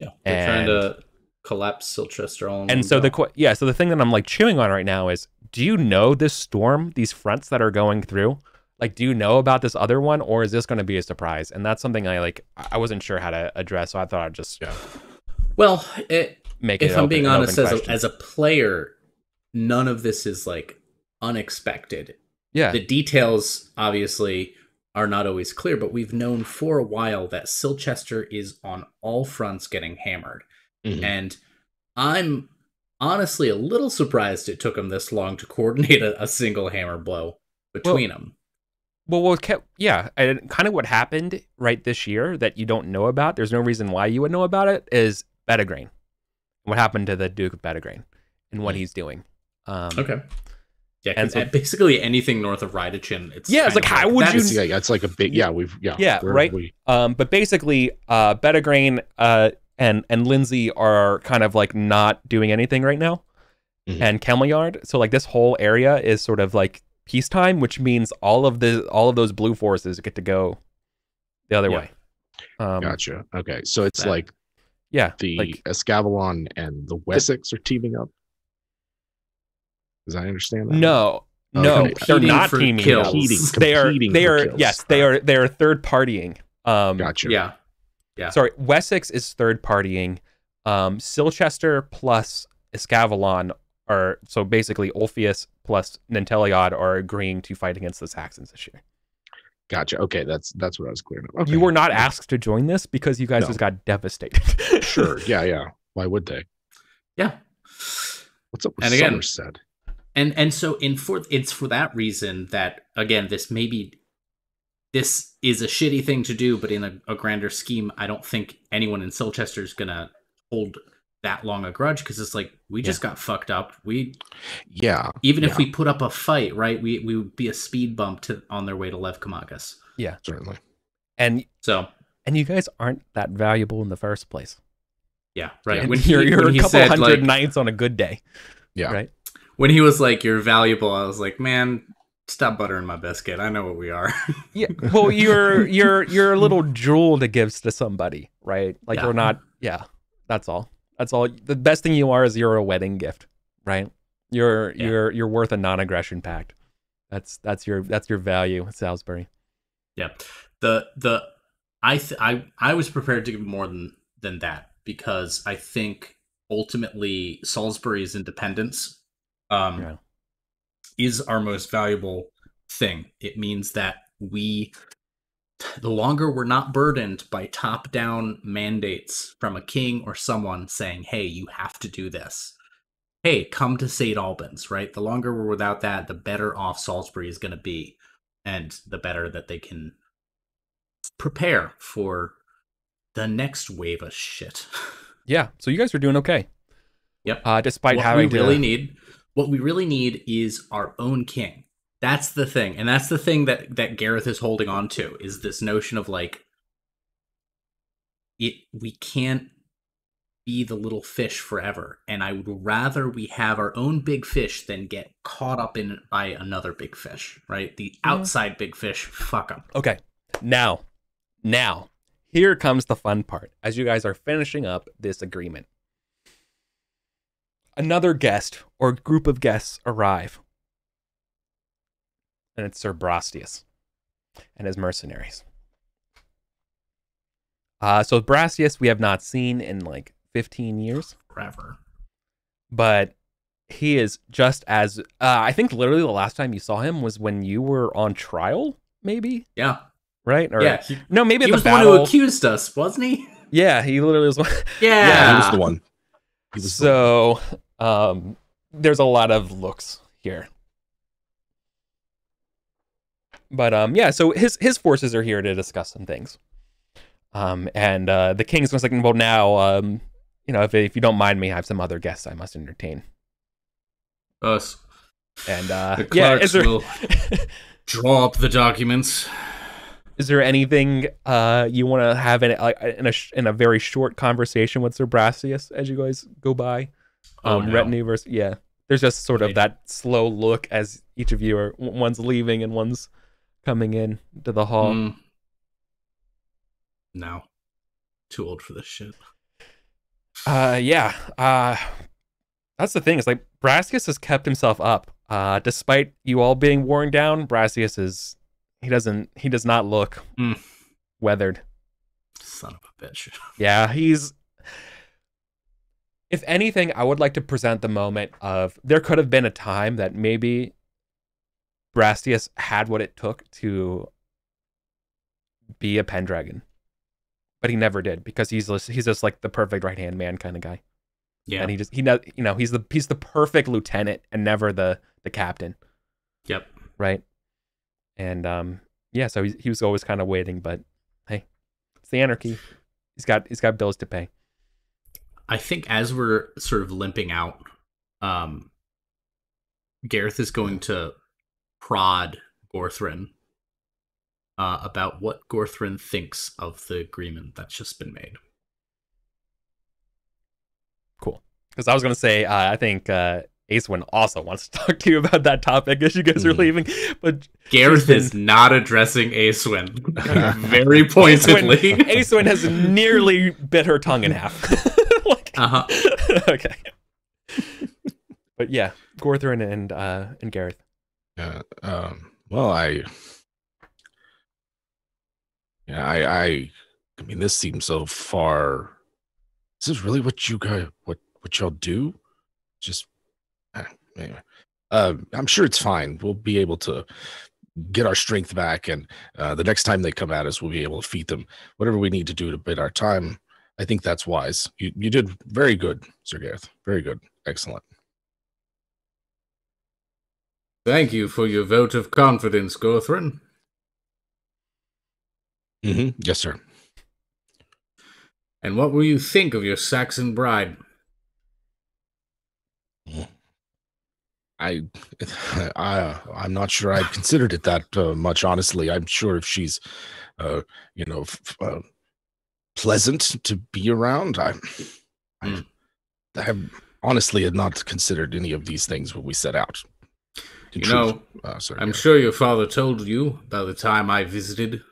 Yeah, they're trying to collapse Silchester all in and one so go. so the thing that I'm like chewing on right now is, do you know this storm, these fronts that are going through? Like, do you know about this other one, or is this going to be a surprise? And that's something I wasn't sure how to address, so I thought I'd just Well, make it. if I'm being honest, question. as a player, none of this is like unexpected. Yeah. The details obviously are not always clear, but we've known for a while that Silchester is on all fronts getting hammered. Mhm. And I'm honestly a little surprised it took him this long to coordinate a single hammer blow between them. Well, yeah, and kind of what happened right this year that you don't know about, there's no reason why you would know about it, is Pendragon. What happened to the Duke of Pendragon and what he's doing. Okay. Yeah, and because basically anything north of Rydachin, it's it's like, how would you... Yeah, it's like a big... Yeah, right? But basically, Pendragon and Lindsay are kind of like not doing anything right now. Mhm. And Camelliard, so like this whole area is sort of like peacetime, which means all of those blue forces get to go the other way. Gotcha. Okay, so it's like the like Escavalon and the Wessex are teaming up. Does I understand that? No, they're not teaming up. They are third partying. Gotcha. Yeah. Sorry, Wessex is third partying. Silchester plus Escavalon are, so basically Ulfius plus Nanteliad are agreeing to fight against the Saxons this year. Gotcha. Okay, that's what I was clearing up. Okay. You were not asked to join this because you guys just got devastated. Sure. Yeah. Why would they? Yeah. What's up with Somerset? And so it's for that reason that, again, this is a shitty thing to do, but in a grander scheme, I don't think anyone in Silchester is gonna hold that long a grudge, because it's like, we just got fucked up. If we put up a fight, right, we would be a speed bump on their way to Levkomagus. Yeah, certainly. And you guys aren't that valuable in the first place. Yeah, right. Yeah. When you're a couple hundred knights on a good day. Yeah, right. When he was like, "You're valuable," I was like, "Man, stop buttering my biscuit. I know what we are." Yeah. Well, you're a little jewel to give to somebody, right? Like we're not. Yeah. That's all. That's all. The best thing you are is you're a wedding gift, right? You're worth a non-aggression pact. That's your value, Salisbury. Yeah. I was prepared to give more than that, because I think ultimately Salisbury's independence is our most valuable thing. It means that the longer we're not burdened by top-down mandates from a king or someone saying, "Hey, you have to do this. Hey, come to St. Albans," right? The longer we're without that, the better off Salisbury is going to be, and the better that they can prepare for the next wave of shit. Yeah, so you guys are doing okay. Yep. Despite what we really need is our own king. That's the thing. And that's the thing that Gareth is holding on to, is this notion of like, we can't be the little fish forever. And I would rather we have our own big fish than get caught up in it by another big fish, right? The outside big fish, fuck them. Okay. Now, here comes the fun part. As you guys are finishing up this agreement, another guest or group of guests arrive. And it's Sir Brastius and his mercenaries. So Brastius we have not seen in like 15 years. Forever. But he is just as... I think literally the last time you saw him was when you were on trial, maybe? Yeah. Right? Or, yeah. No, maybe he was the one who accused us, wasn't he? Yeah, he literally was one. Yeah, he was the one. So, there's a lot of looks here. But yeah, so his forces are here to discuss some things. And the king's was like, well, now, if you don't mind me, I have some other guests I must entertain. Us. And the clerks will draw up the documents. Is there anything you want to have in a very short conversation with Sir Brastius as you guys go by? No. Retinue versus There's just sort of that slow look as each of you are, one's leaving and one's coming in to the hall. No, too old for this shit. That's the thing. Is like Brastius has kept himself up, despite you all being worn down. Brastius he does not look weathered. Son of a bitch. Yeah, if anything, I would like to present the moment of there could have been a time that maybe Brastius had what it took to be a Pendragon, but he never did because he's just like the perfect right hand man kind of guy. Yeah. And he's the perfect lieutenant and never the captain. Yep. Right. And yeah, so he was always kind of waiting, but hey, it's the Anarchy. He's got bills to pay. I think as we're sort of limping out, Gareth is going to prod Gorthrin about what Gorthrin thinks of the agreement that's just been made. Cool. Because I was going to say, I think Acewin also wants to talk to you about that topic as you guys are leaving. But Gareth is not addressing Acewin very pointedly. Acewin has nearly bit her tongue in half. Okay. But yeah, Gorthrin and Gareth. Well, I mean, this seems so far. Is this really what you guys, what y'all do? Just, anyway. I'm sure it's fine. We'll be able to get our strength back, and the next time they come at us, we'll be able to defeat them. Whatever we need to do to bid our time, I think that's wise. You did very good, Sir Gareth. Very good. Excellent. Thank you for your vote of confidence, Gorthrin. Yes, sir. And what will you think of your Saxon bride? I'm not sure I've considered it that much, honestly. I'm sure if she's, pleasant to be around. I have honestly had not considered any of these things when we set out. I'm sure your father told you about the time I visited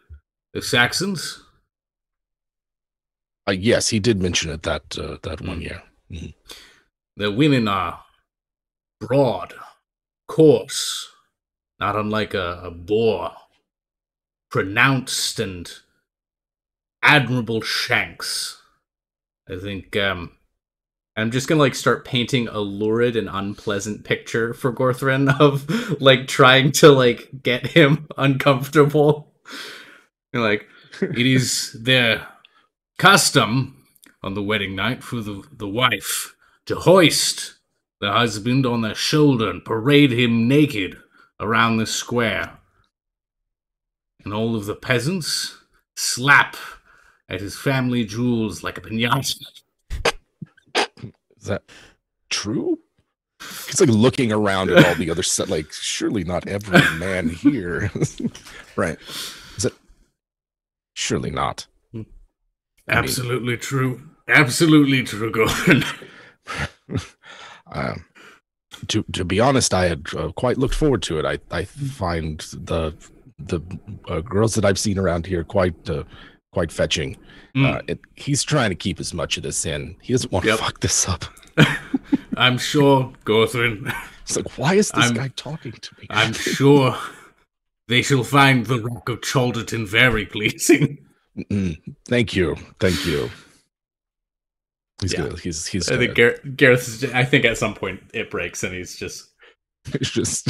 the Saxons. Yes, he did mention it that 1 year. The women are broad, coarse, not unlike a boar, pronounced and admirable shanks. I think I'm just gonna start painting a lurid and unpleasant picture for Gorthrin of trying to get him uncomfortable. It is their custom on the wedding night for the wife to hoist the husband on their shoulder and parade him naked around the square. And all of the peasants slap at his family jewels like a piñata. Is that true? It's looking around at all the other set. Surely not every man here, right? Is it? Surely not. Absolutely true. Absolutely true, Gordon. To be honest, I had quite looked forward to it. I find the girls that I've seen around here quite fetching. He's trying to keep as much of this in. He doesn't want to fuck this up. I'm sure, Gorthrin. It's why is this guy talking to me? I'm sure they shall find the Rock of Chalderton very pleasing. Thank you. He's yeah. good. He's. I think Gareth. I think at some point it breaks, and he's just. He's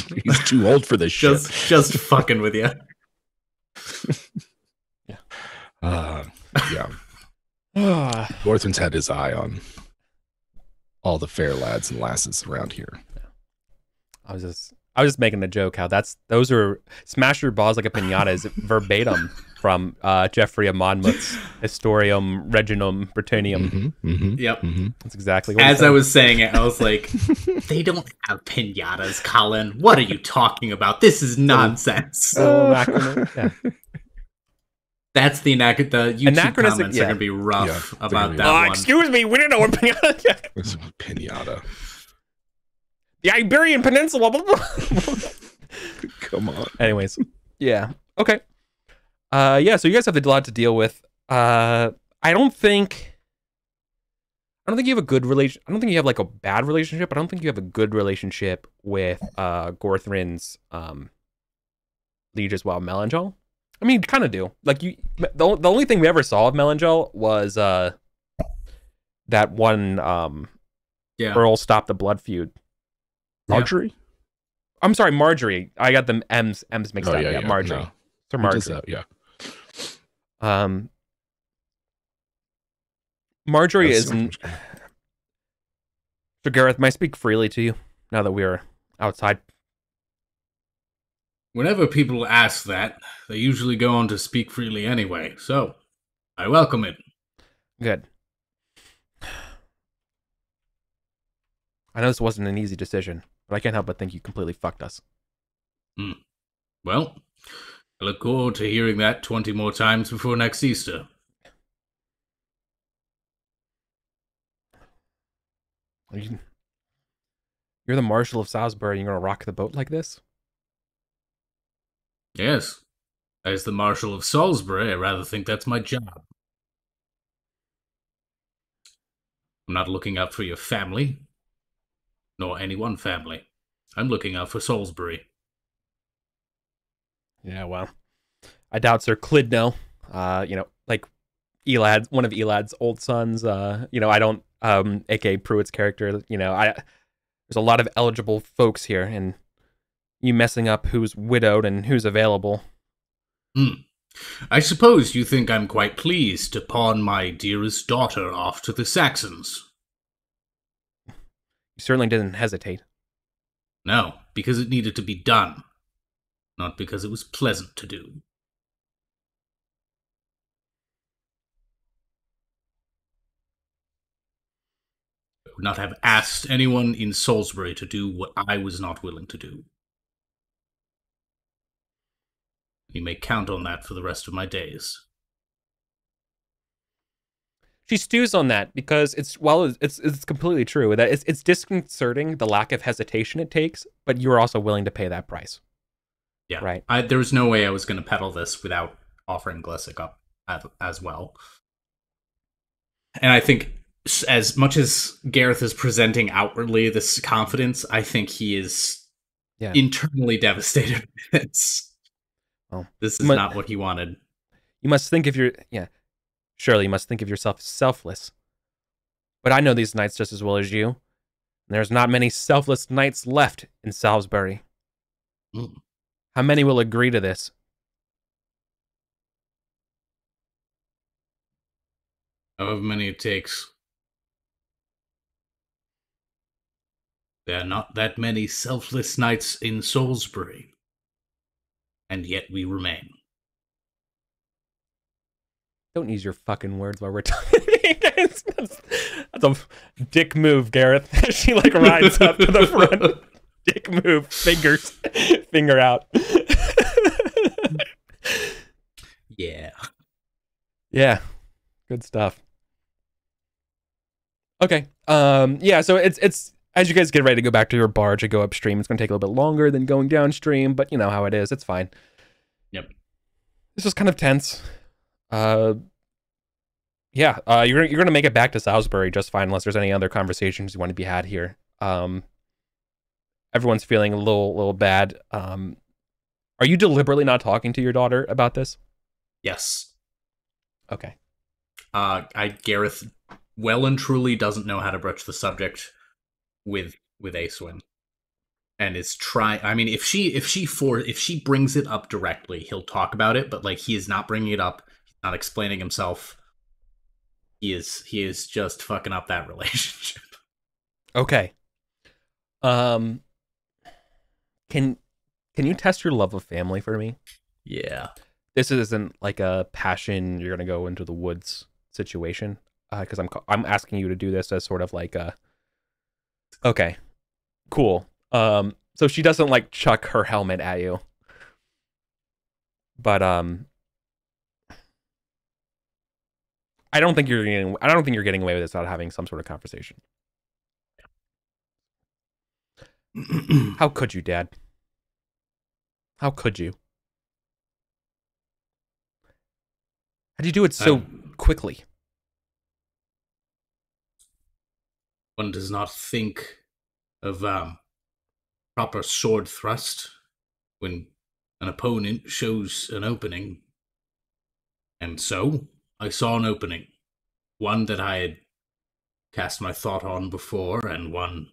too old for this shit. Just fucking with you. Yeah. Gorthrin's had his eye on all the fair lads and lasses around here. I was just making a joke how those are smash your balls like a piñata is verbatim from Geoffrey of Monmouth's Historium Reginum Britannium. Yep. That's exactly what As I was saying it, I was like, they don't have piñatas, Colin. What are you talking about? This is nonsense. Yeah. That's the YouTube comments are going to be rough about that one. Excuse me, we didn't know what piñata is. Piñata. The Iberian Peninsula. Come on. Anyways, yeah. Okay. Yeah, so you guys have a lot to deal with. I don't think you have a good relation. I don't think you have a bad relationship, but I don't think you have a good relationship with Gorthrin's liege as well, Melangel. I mean, you kind of do. The only thing we ever saw of Melangel was that one Earl stop the blood feud. Archery? I'm sorry, Marjorie. I got the M's mixed Oh up. yeah, Yeah, yeah. Marjorie. No. So Who does Marjorie. that? Yeah. Um, Marjorie That's isn't. So Gareth, may I speak freely to you now that we are outside? Whenever people ask that, they usually go on to speak freely anyway, so I welcome it. Good. I know this wasn't an easy decision, but I can't help but think you completely fucked us. Well, I look forward to hearing that 20 more times before next Easter. You're the Marshal of Salisbury. You're gonna rock the boat like this? Yes, as the Marshal of Salisbury, I rather think that's my job. I'm not looking out for your family, nor any one family. I'm looking out for Salisbury. Yeah, well, I doubt Sir Clidno. Like Elad, one of Elad's old sons. I don't. AKA Pruitt's character. There's a lot of eligible folks here, and you messing up who's widowed and who's available. I suppose you think I'm quite pleased to pawn my dearest daughter off to the Saxons. You certainly didn't hesitate. No, because it needed to be done, not because it was pleasant to do. I would not have asked anyone in Salisbury to do what I was not willing to do. You may count on that for the rest of my days. She stews on that because it's completely true that it's disconcerting the lack of hesitation it takes, but you're also willing to pay that price. Yeah, right. There was no way I was going to peddle this without offering Glessic up as well. And I think as much as Gareth is presenting outwardly this confidence, I think he is internally devastated with this. Well, this is not what he wanted. You must think of surely you must think of yourself as selfless. But I know these knights just as well as you. And there's not many selfless knights left in Salisbury. How many will agree to this? However many it takes. There are not that many selfless knights in Salisbury. And yet we remain. Don't use your fucking words while we're talking. that's a dick move, Gareth. She rides up to the front. Dick move. Finger out. Yeah. Yeah. Good stuff. Okay. So it's as you guys get ready to go back to your barge and go upstream, it's gonna take a little bit longer than going downstream, but you know how it is. It's fine. Yep. This is kind of tense. You're gonna make it back to Salisbury just fine, unless there's any other conversations you want to be had here. Everyone's feeling a little bad. Are you deliberately not talking to your daughter about this? Yes. Okay. Gareth well and truly doesn't know how to broach the subject with Aeswin, and is trying. I mean, if she brings it up directly, he'll talk about it. But he is not bringing it up. He's not explaining himself. He is just fucking up that relationship. Okay. Can you test your love of family for me? Yeah. This isn't like a passion you're gonna go into the woods situation, because I'm asking you to do this as sort of like a. Okay, cool. So she doesn't chuck her helmet at you, but I don't think you're getting away with this without having some sort of conversation. How could you, Dad? How could you? How'd you do it so quickly? One does not think of proper sword thrust when an opponent shows an opening. And so, I saw an opening. One that I had cast my thought on before, and one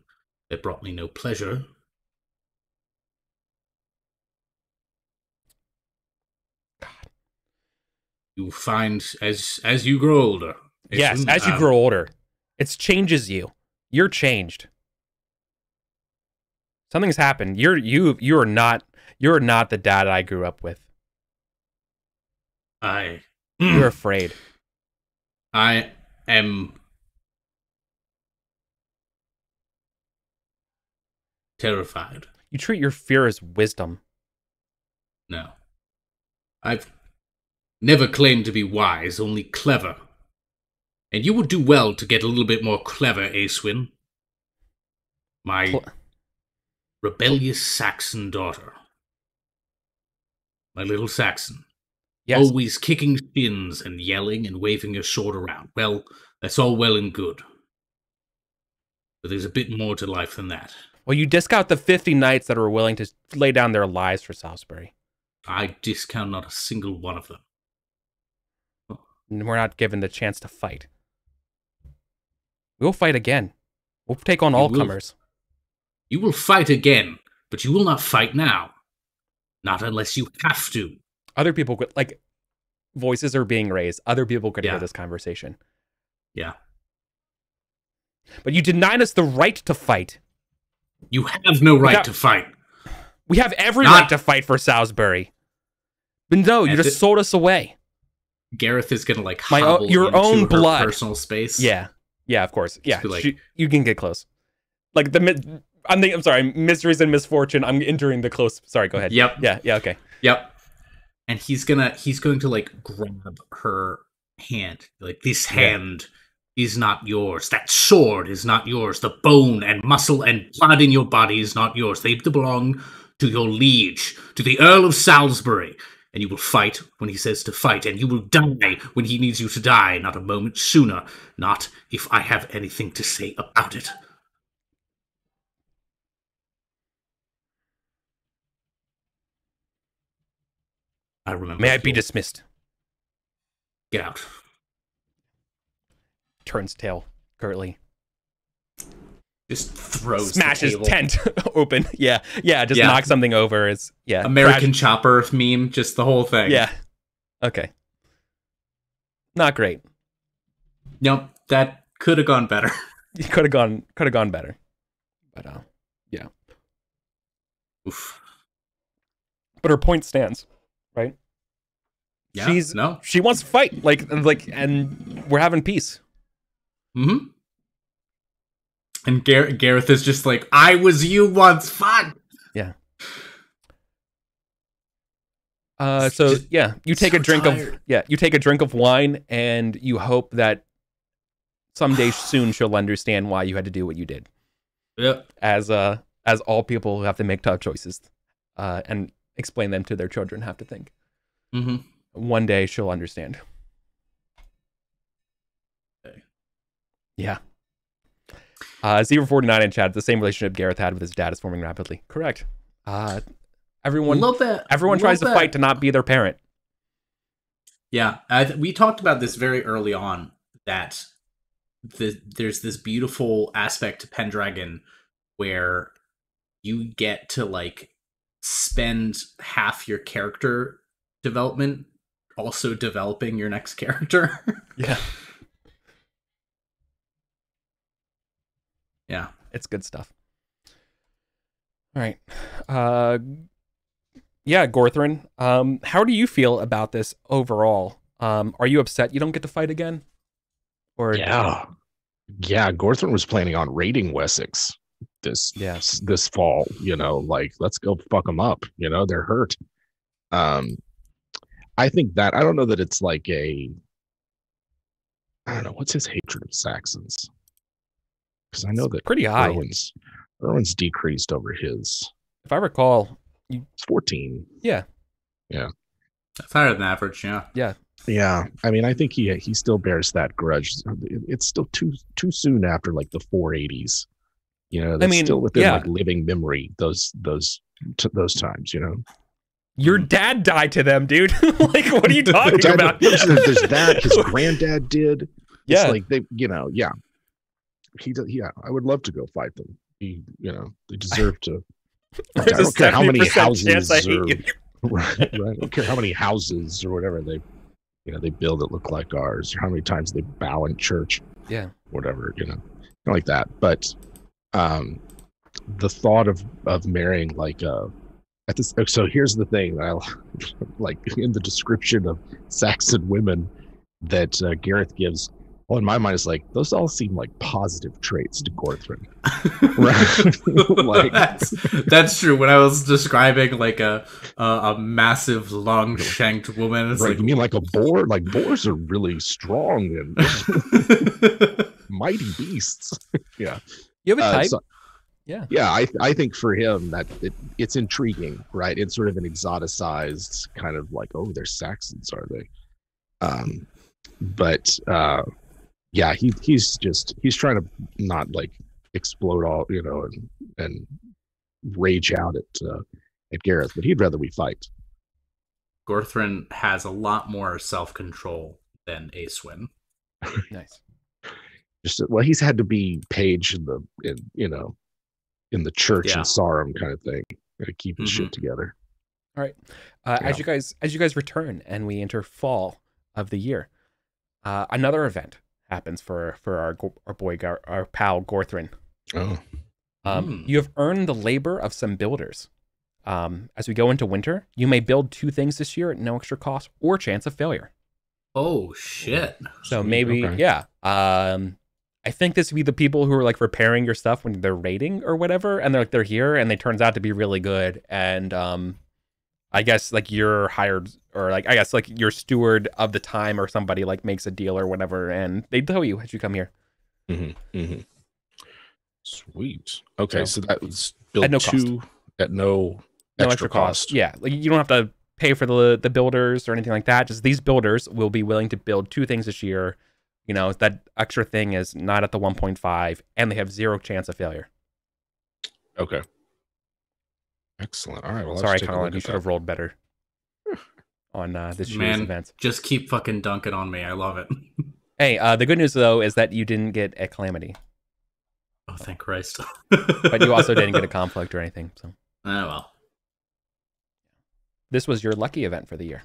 that brought me no pleasure. You find as you grow older. Yes, as you grow older, it changes you. You're changed. Something's happened. You're not the dad I grew up with. You're afraid. I am terrified. You treat your fear as wisdom. No. I've never claimed to be wise, only clever. And you would do well to get a little bit more clever, Aeswin. My rebellious Saxon daughter. My little Saxon. Yes. Always kicking shins and yelling and waving her sword around. Well, that's all well and good. But there's a bit more to life than that. Well, you discount the 50 knights that are willing to lay down their lives for Salisbury. I discount not a single one of them. We're not given the chance to fight. We'll fight again. We'll take on all comers. You will fight again, but you will not fight now. Not unless you have to. Other people could, like, voices are being raised. Other people could hear this conversation. Yeah. But you denied us the right to fight. You have no right to fight. We have every right to fight for Salisbury. But no, you just sold us away. Gareth is gonna like hobble your into own her blood, personal space. Yeah, of course. Yeah, like, you can get close. Like I'm sorry, Mysteries and Misfortune. I'm entering the close. Sorry, go ahead. Yep. Yeah. Okay. Yep. And he's going to like grab her hand. Like, this hand is not yours. That sword is not yours. The bone and muscle and blood in your body is not yours. They belong to your liege, to the Earl of Salisbury. And you will fight when he says to fight, and you will die when he needs you to die, not a moment sooner, not if I have anything to say about it. I remember. May I be dismissed? Get out. Turns tail curtly. Just throws smashes the table. Tent open. Yeah. Just knock something over. It's American Chopper meme, just the whole thing. Yeah. Okay. Not great. Nope, that could have gone better. It could have gone better. But yeah. Oof. But her point stands, right? Yeah. She wants to fight, like, and we're having peace. Mm-hmm. And Gareth is just like, I was you once, fuck. Yeah. So yeah, you take a drink of wine, and you hope that someday soon she'll understand why you had to do what you did. Yep. As all people who have to make tough choices, and explain them to their children have to think. Mm-hmm. One day she'll understand. Okay. Yeah. 049 in chat. The same relationship Gareth had with his dad is forming rapidly. Correct. Everyone tries to fight to not be their parent. Yeah, we talked about this very early on, that there's this beautiful aspect to Pendragon where you get to like spend half your character development also developing your next character. Yeah. Yeah. It's good stuff. All right. Yeah, Gorthrin. How do you feel about this overall? Are you upset you don't get to fight again? Or yeah, Gorthrin was planning on raiding Wessex this fall. You know, like, let's go fuck them up. You know, they're hurt. I think that, I don't know that it's like I don't know, what's his hatred of Saxons? Because I know that pretty high. Erwin's decreased over his. If I recall, it's 14. Yeah. That's higher than average. Yeah. Yeah. I mean, I think he still bears that grudge. It's still too soon after like the 480s. You know, that's still within like living memory. Those times. You know. Your dad died to them, dude. Like, what are you talking about? There's that. His granddad did. Yeah. It's like they, yeah. He does. Yeah, I would love to go fight them. They deserve to. I don't care how many houses. I hate you. Right. I don't care how many houses or whatever they, they build it look like ours, or how many times they bow in church, Yeah. whatever, like that. But the thought of marrying like at this, so here's the thing that I like in the description of Saxon women that Gareth gives. Well, in my mind, it's like those all seem like positive traits to Gorthrin, right? Like that's true. When I was describing like a massive, long shanked woman, it's right? like, You mean like a boar? Like boars are really strong and mighty beasts. Yeah. You have a type? So, yeah. Yeah, I think for him that it's intriguing, right? It's sort of an exoticized kind of like, oh, they're Saxons, are they? But yeah, he's trying to not like explode all, and rage out at Gareth, but he'd rather we fight. Gorthrin has a lot more self-control than Acewin. Nice. Well, he's had to be page in the church in Sarum kind of thing, to keep his shit together. All right. As you guys return and we enter fall of the year, another event happens for our pal Gorthrin. Oh. You have earned the labor of some builders. As we go into winter, you may build 2 things this year at no extra cost or chance of failure. Oh shit! So maybe, yeah. I think this would be the people who are like repairing your stuff when they're raiding or whatever, and they're here, and they turns out to be really good. And I guess like you're hired, or like I guess like your steward of the time, or somebody like makes a deal or whatever, and they tell you as you come here. Sweet. Okay, so that was built at no 2 at no extra cost. Yeah, like you don't have to pay for the builders or anything like that. Just these builders will be willing to build 2 things this year. That extra thing is not at the 1.5, and they have 0 chance of failure. Okay. Excellent. All right. Well, sorry, Colin, you should have rolled better on this year's events. Just keep fucking dunking on me. I love it. Hey, the good news though is that you didn't get a calamity. Oh, thank Christ. But you also didn't get a conflict or anything. So. Oh well. This was your lucky event for the year.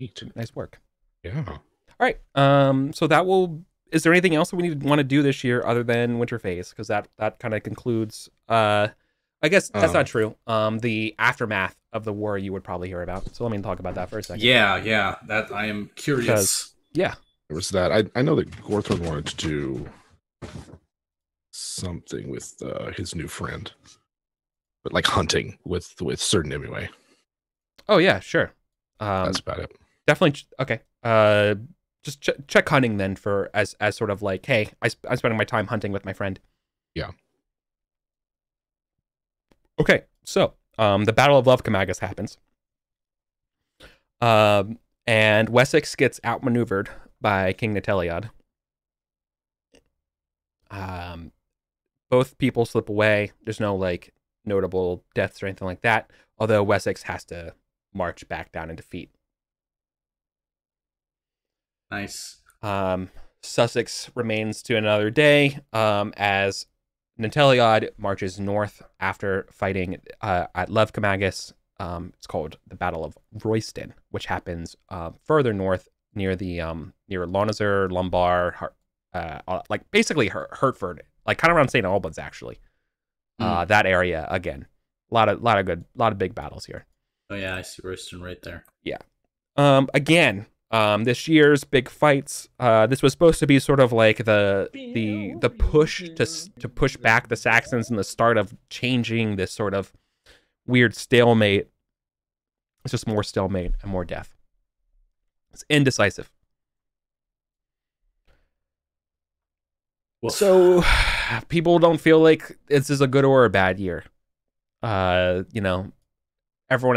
Neat. Nice work. Yeah. All right. So that will. Is there anything else that we want to do this year other than Winter Phase? Because that kind of concludes. I guess that's not true. The aftermath of the war you would probably hear about. So let me talk about that for a second. Yeah. That I am curious. Yeah. There was that. I know that Gorthron wanted to do something with his new friend, but like hunting with certain anyway. Oh yeah, sure. That's about it. Definitely. Okay. Just check hunting then for as sort of like, hey, I'm spending my time hunting with my friend. Yeah. Okay, so the Battle of Lovecamagus happens. And Wessex gets outmaneuvered by King Nateliad. Both people slip away. There's no like notable deaths or anything like that. Although Wessex has to march back down in defeat. Nice. Sussex remains to another day as Nateliad marches north after fighting at Lovecamagus. It's called the Battle of Royston, which happens further north near the near Lonazur, Lumbar, like basically Hertford, like kind of around St. Albans actually. That area again, a lot of big battles here. Oh yeah, I see Royston right there. Yeah. Again, this year's big fights. This was supposed to be sort of like the push to push back the Saxons and the start of changing this sort of weird stalemate. It's just more stalemate and more death. It's indecisive. Well, so people don't feel like this is a good or a bad year. Everyone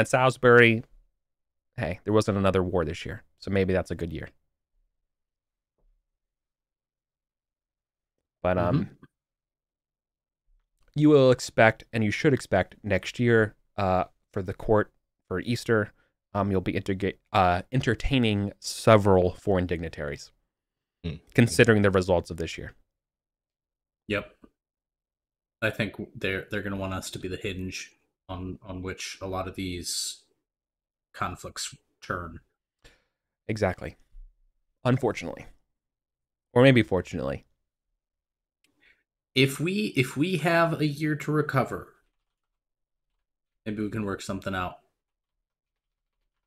at Salisbury, hey, there wasn't another war this year, so maybe that's a good year. But you will expect, and you should expect next year, for the court for Easter, you'll be entertaining several foreign dignitaries, considering the results of this year. Yep. I think they're going to want us to be the hinge on which a lot of these conflicts turn. Exactly. Unfortunately. Or maybe fortunately. If we have a year to recover, maybe we can work something out.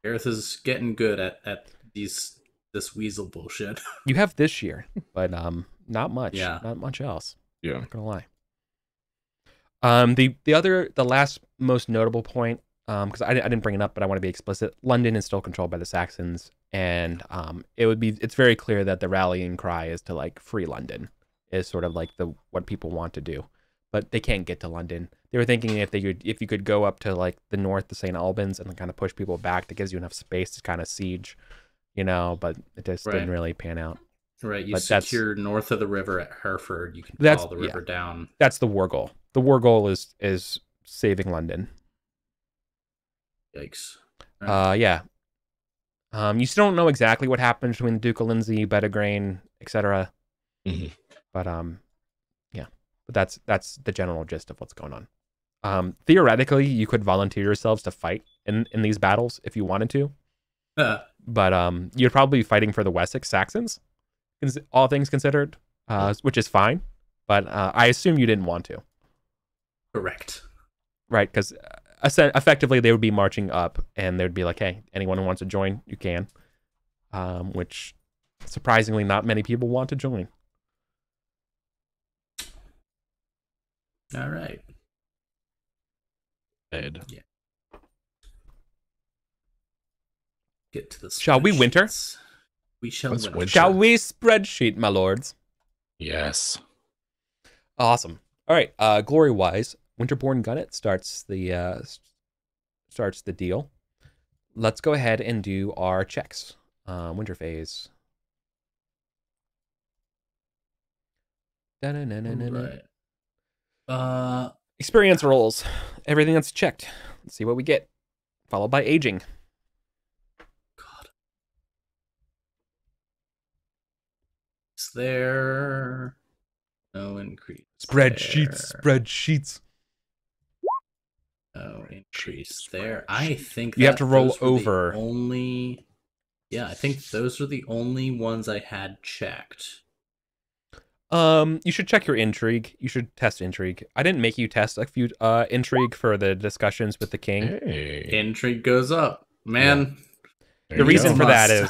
Gareth is getting good at this weasel bullshit. You have this year, but not much. Yeah. Not much else. Yeah. Not gonna lie. The last most notable point, because I didn't bring it up, but I want to be explicit. London is still controlled by the Saxons, and it's very clear that the rallying cry is to like free London, is sort of like what people want to do, but they can't get to London. They were thinking if you could go up to like the north to St. Albans and kind of push people back, that gives you enough space to kind of siege, but it just didn't really pan out. Right, you But secure north of the river at Hereford. You can follow the river down. That's the war goal. The war goal is saving London. Yikes. Yeah. You still don't know exactly what happened between the Duke of Lindsey, Bedegrain, etc. Mm-hmm. But yeah. But that's the general gist of what's going on. Theoretically, you could volunteer yourselves to fight in these battles if you wanted to. But you'd probably be fighting for the Wessex Saxons, all things considered, which is fine. But I assume you didn't want to. Correct. Right, because effectively they would be marching up, and they'd be like, "Hey, anyone who wants to join, you can." Which, surprisingly, not many people want to join. All right. Ed. Yeah. Get to the Shall we winter? We shall Let's winter. winter. Shall we spreadsheet, my lords? Yes. Awesome. All right. Glory-wise, Winterborn Gunnet starts the deal. Let's go ahead and do our checks. Winter phase. Right. Experience rolls. Everything that's checked. Let's see what we get. Followed by aging. God. Is there no increase? Spreadsheets. No increase there. I think You have to roll those were over. the only. Yeah, I think those are the only ones I had checked. You should check your intrigue. You should test intrigue. I didn't make you test a few intrigue for the discussions with the king. Hey. Intrigue goes up, man. There The you reason go. for that is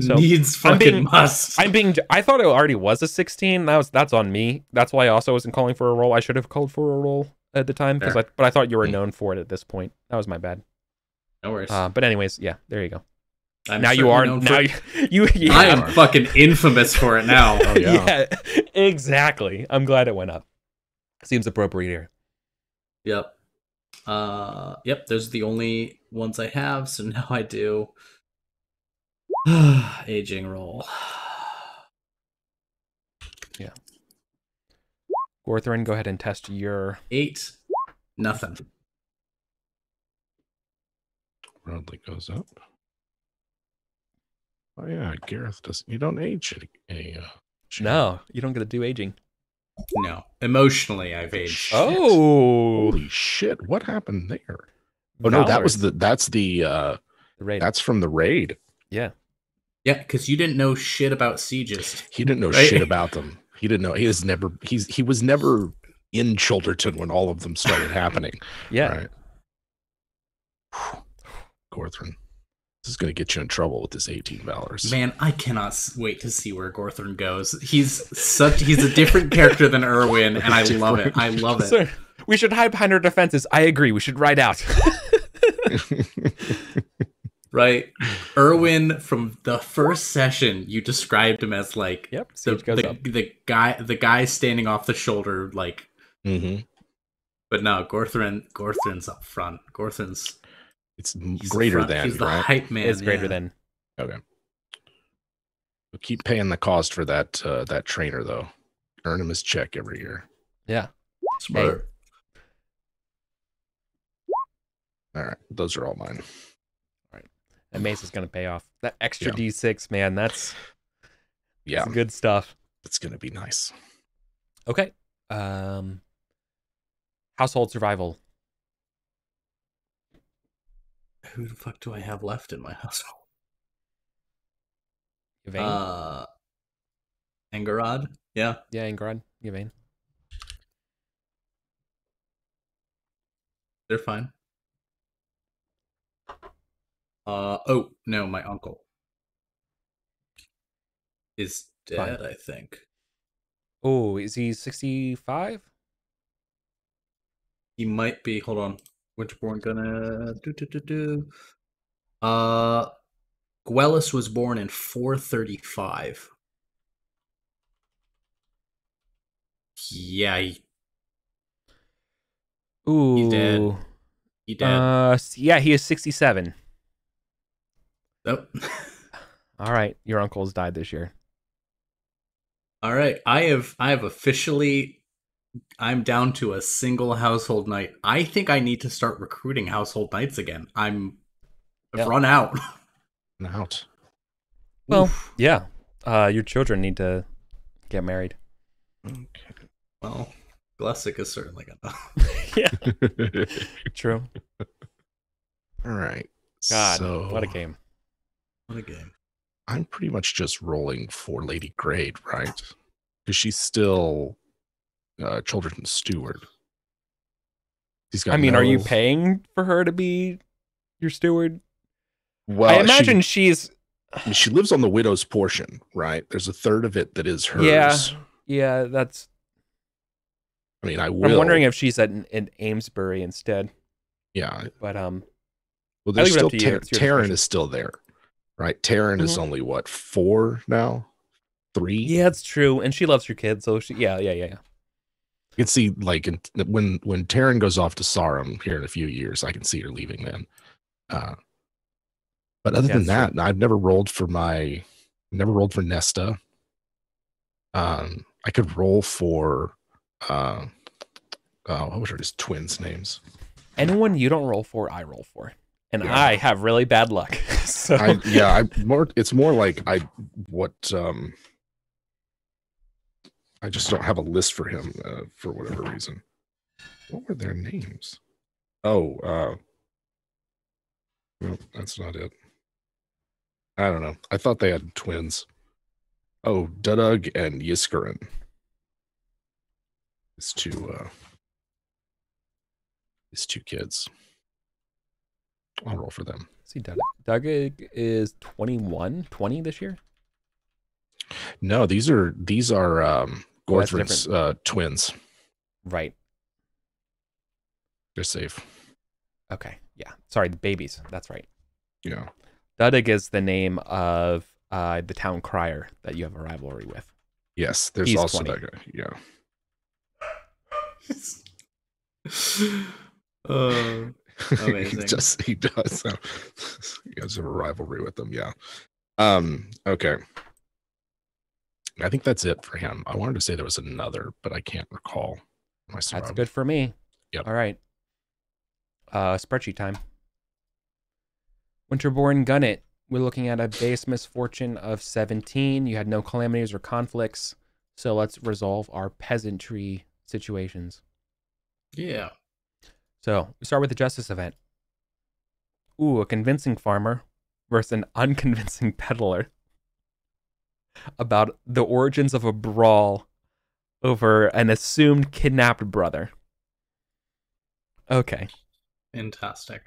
So needs fucking must. I thought it already was a 16. That's on me. That's why I also wasn't calling for a roll. I should have called for a roll at the time Fair. but I thought you were known for it at this point. That was my bad. No worries. But anyways, yeah, there you go. I'm Now you are now you yeah. I am fucking infamous for it now. Oh, yeah. Yeah, exactly. I'm glad it went up. Seems appropriate here. Yep. Yep, those are the only ones I have, so now I do aging roll. Yeah. Gorthrin, go ahead and test your 8. Nothing. Broadly goes up. Oh yeah, Gareth doesn't. You don't age any. No, you don't get to do aging. No. Emotionally, I've aged. Shit. Oh, Holy shit! What happened there? Oh no, that's the raid. that's from the raid. Yeah. Yeah, because you didn't know shit about sieges. He didn't know Right? shit about them. He didn't know. He was never in Childerton when all of them started happening. Yeah. Right. Gorthrin. This is going to get you in trouble with this 18 valors. Man, I cannot wait to see where Gorthrin goes. He's a different character than Erwin, and I love it. I love it. Sir, we should hide behind our defenses. I agree. We should ride out. Right? Erwin, from the first session, you described him as like siege goes up. the guy standing off the shoulder, like. Mm-hmm. But no, Gorthrin's up front. It's He's greater front. than, He's the right? hype man. It's greater yeah. than. Okay. We'll keep paying the cost for that trainer though. Earn him his check every year. Yeah. Smart. All right, those are all mine. All right. That mace is going to pay off. That extra Yeah. D6, man, that's Yeah, good stuff. it's gonna be nice. Okay. Household survival. Who the fuck do I have left in my household? Yvain? Engarad. Yeah. Yeah, Ingrad. Yvain. They're fine. Oh no, my uncle is Fine. dead. I think Oh, is he 65? he might be. Hold on, Winterborn gonna do. Uh, Gwellis was born in 435. Yeah, he's dead. Ooh. He dead. Yeah, he is 67. Nope. All right, your uncle's died this year. All right, I have officially. I'm down to a single household knight. I think I need to start recruiting household knights again. I've Yep. run out. Out. Well, Oof. yeah. Your children need to get married. Okay. Well, Glessic is certainly gonna. Yeah, true. All right. God, So what a game. What a game. I'm pretty much just rolling for Lady Grade, right? Because she's still children's steward. She's got I mean, are you no- paying for her to be your steward? Well, I imagine she's. she lives on the widow's portion, right? There's a third of it that is hers. Yeah, yeah. That's. I mean, I will. I'm wondering if she's at in Amesbury instead. Yeah. But Well, I there's leave it still up to you. It's your Taryn discretion. is still there, right? Taryn is Mhm. only what, 4 now? 3? Yeah, it's true, and she loves her kids, so she. Yeah. You can see like when Taryn goes off to Sarum here in a few years, I can see her leaving then. But other Yeah, than it's that, true. I've never rolled for Nesta. I could roll for what was his twins' names? Anyone you don't roll for, I roll for, and Yeah. I have really bad luck. So It's more like I just don't have a list for him for whatever reason. What were their names? Oh, no, that's not it. I don't know. I thought they had twins. Oh, Dudug and Yiskarin. His two kids. I'll roll for them. see, Doug is 20 this year. No, these are Oh, that's Gorthrin's twins. Right. They're safe. Okay. Yeah. Sorry, the babies. That's right. Yeah. Dudig is the name of the town crier that you have a rivalry with. Yes, there's He's also 20. that guy. Yeah. Amazing. He does. So, you guys have a rivalry with them. Yeah. Okay. I think that's it for him. I wanted to say there was another, but I can't recall. That's good for me. Yep. All right. Spreadsheet time. Winterborn Gunnet. We're looking at a base misfortune of 17. You had no calamities or conflicts. So let's resolve our peasantry situations. Yeah. So we start with the justice event. Ooh, a convincing farmer versus an unconvincing peddler about the origins of a brawl over an assumed kidnapped brother. Okay. Fantastic.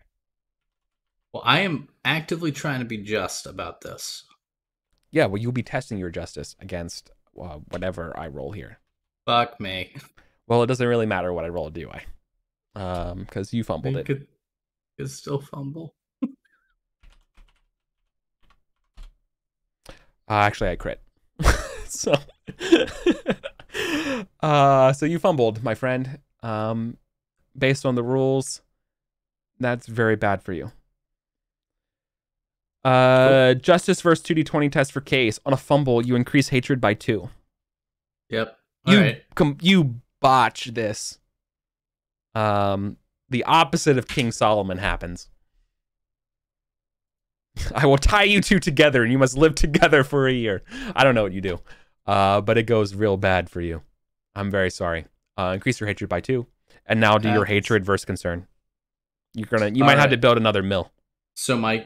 Well, I am actively trying to be just about this. Yeah, well, you'll be testing your justice against whatever I roll here. Fuck me. Well, it doesn't really matter what I roll, do I? Because you fumbled it. Could still fumble. Actually, I crit. so, so you fumbled, my friend. Based on the rules, that's very bad for you. Justice versus 2d20 test for case. On a fumble, you increase hatred by 2. Yep. All right. You botch this. The opposite of King Solomon happens. I will tie you two together and you must live together for a year. I don't know what you do. But it goes real bad for you. I'm very sorry. Increase your hatred by 2. And now do your hatred versus concern. You might have to build another mill. So my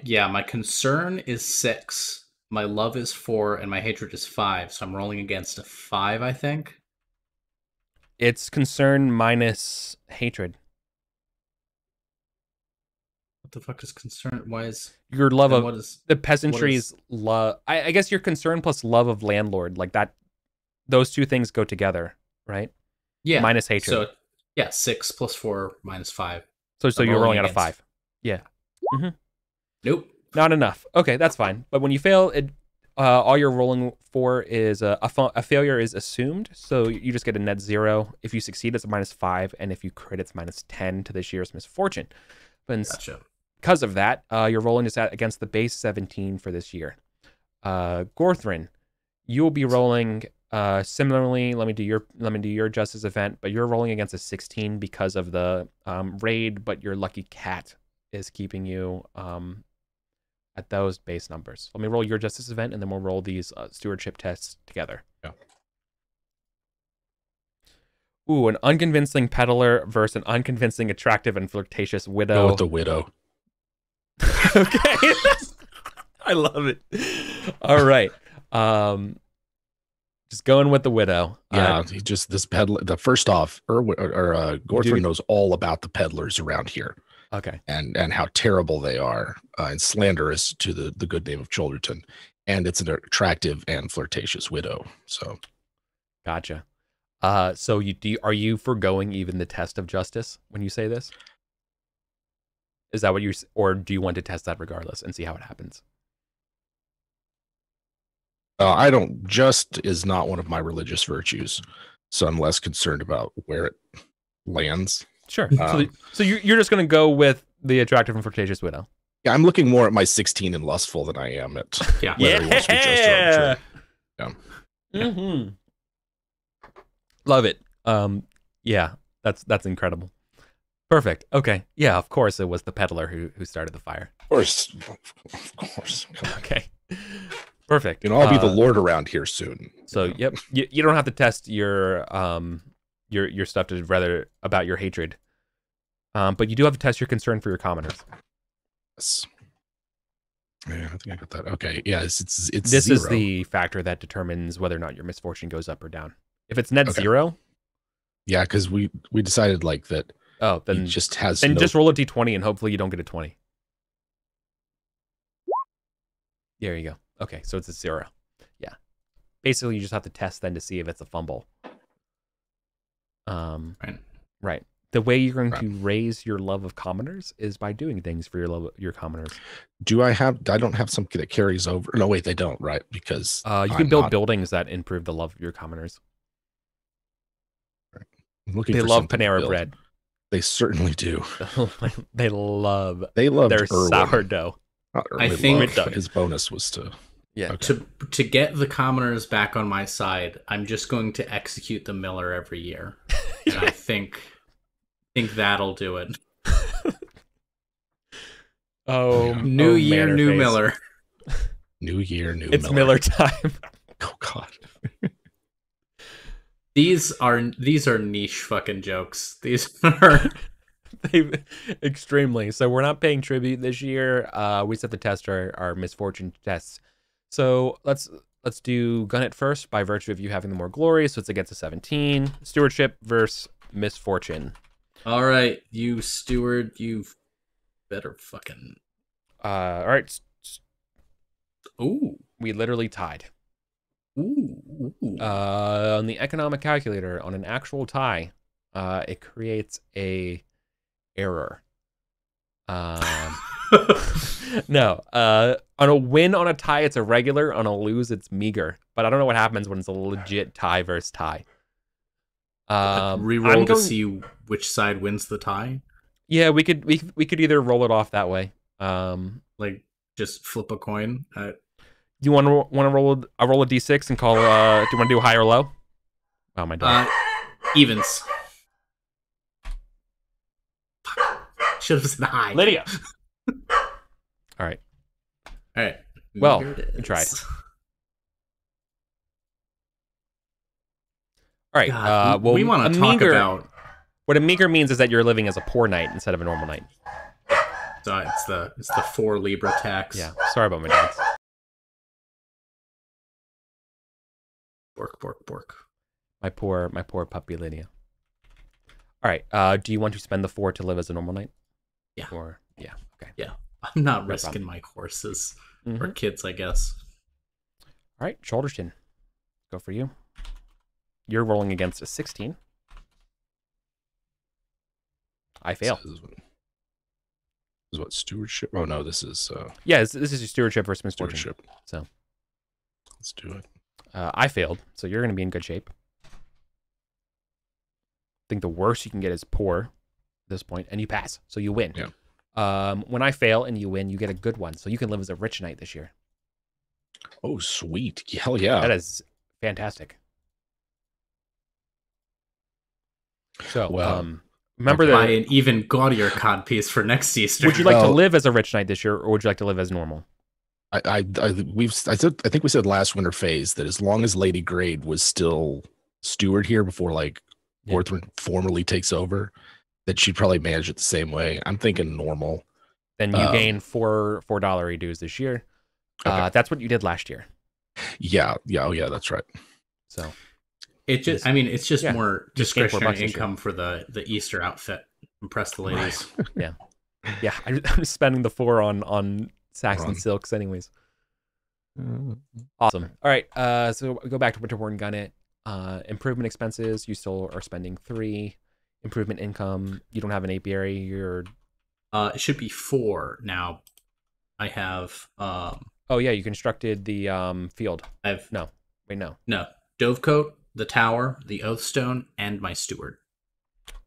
concern is 6. my love is 4 and my hatred is 5, so I'm rolling against a 5, I think. It's concern minus hatred. What the fuck is concern? Why is Your love then of what is the peasantry's love. I guess your concern plus love of landlord, like that. Those two things go together, right? yeah Minus hatred. So yeah, 6 plus 4 minus 5. So I'm you're rolling out against- of 5. Yeah. Nope. Not enough. Okay, that's fine. But when you fail, all you're rolling for is a failure is assumed. So you just get a net 0. If you succeed, it's a -5, and if you crit, it's -10 to this year's misfortune. But Gotcha. because of that, you're rolling this out against the base 17 for this year. Gorthrin, you will be rolling similarly. Let me do your justice event, but you're rolling against a 16 because of the raid. But your lucky cat is keeping you at those base numbers. Let me roll your justice event, and then we'll roll these stewardship tests together. Yeah. Ooh, an unconvincing peddler versus an unconvincing, attractive, and flirtatious widow. Go with the widow. Okay. I love it. All right. Just going with the widow. Yeah, he just this peddler. The first off, Gorthrin knows all about the peddlers around here. Okay. And how terrible they are and slanderous to the good name of Cholderton. And it's an attractive and flirtatious widow. So, gotcha. So are you foregoing even the test of justice when you say this? Is that what you, or do you want to test that regardless and see how it happens? I don't. Just is not one of my religious virtues, so I'm less concerned about where it lands. Sure. So you're just going to go with the attractive and flirtatious widow. Yeah, I'm looking more at my 16 and lustful than I am at Yeah. whether he wants to be just or arbitrary. Yeah. Mm-hmm. Love it. Yeah, that's incredible. Perfect. Okay. Yeah, of course it was the peddler who started the fire. Of course. Okay. Perfect. You know, I'll be the lord around here soon. So, yep. You don't have to test your stuff to rather about your hatred. But you do have to test your concern for your commoners. Yes. Yeah, I think I got that. Okay. Yeah, it's this 0. is the factor that determines whether or not your misfortune goes up or down. If it's net 0. Yeah, because we decided like that. Oh, then just has. Then just roll a d20 and hopefully you don't get a 20. There you go. Okay, so it's a 0. Yeah. Basically, you just have to test then to see if it's a fumble. Right. The way you're going to raise your love of commoners is by doing things for your commoners. I don't have something that carries over. No, wait, they don't, right? Because you can build buildings that improve the love of your commoners. They love Panera bread. They certainly do. They love their Irwin. Sourdough. I think his bonus was to to get the commoners back on my side. I'm just going to execute the miller every year, and I think that'll do it. New year, Manor new face. miller. New year, new. It's Miller time. Oh God. These are niche fucking jokes. These are extremely. So we're not paying tribute this year. We set the test our misfortune tests. So let's do gun it first by virtue of you having the more glory. So it's against a 17. Stewardship versus misfortune. All right, you steward, you better fucking. All right. Ooh, we literally tied. Ooh. On the economic calculator, on an actual tie, it creates a error. No. On a win on a tie, it's a regular. On a lose, it's meager. But I don't know what happens when it's a legit tie versus tie. Reroll to see which side wins the tie. Yeah, we could either roll it off that way. Like just flip a coin. You want to roll? I roll a d6 and call. Do you want to do high or low? Oh my god. Evens. Should have said high. Lydia. All right. Well, we tried. All right. God, well, we want to talk about what a meager means is that you're living as a poor knight instead of a normal knight. So it's the 4 Libra tax. Yeah. Sorry about my dogs. Bork, bork, bork. My poor puppy Lydia. All right. Do you want to spend the 4 to live as a normal knight? Yeah. Or yeah. Okay. Yeah. I'm not No risking problem. my horses Mhm. or kids, I guess. All right, Shoulderston. Go for you. You're rolling against a 16. I fail. This is what, stewardship? Oh no, this is Yeah, this is your stewardship versus misfortune. stewardship. So Let's do it. I failed, so you're going to be in good shape. I think the worst you can get is poor at this point, and you pass, so you win. Yeah. When I fail and you win, you get a good one, so you can live as a rich knight this year. Oh, sweet. Hell yeah. That is fantastic. So, Well, remember Buy that. an even gaudier codpiece for next Easter. Would you like to Well- live as a rich knight this year, or would you like to live as normal? I think we said last winter phase that as long as Lady Grade was still steward here before like Yeah. Orthrin formally takes over, that she'd probably manage it the same way. I'm thinking normal. Then you gain $4 dues this year. Okay. That's what you did last year. Yeah. Oh yeah, that's right. So It just, I mean, it's just Yeah. more Just gain $4 discretionary this year. income for the Easter outfit. Impress the ladies. yeah, I'm spending the 4 on Saxon Run. silks anyways. Awesome. All right. So go back to Winterborn Gunnet. Improvement expenses, you still are spending 3. Improvement income, you don't have an apiary. You're It should be 4 now. I have oh yeah, you constructed the field. I've No, wait, no. Dovecote, the tower, the Oathstone, and my steward.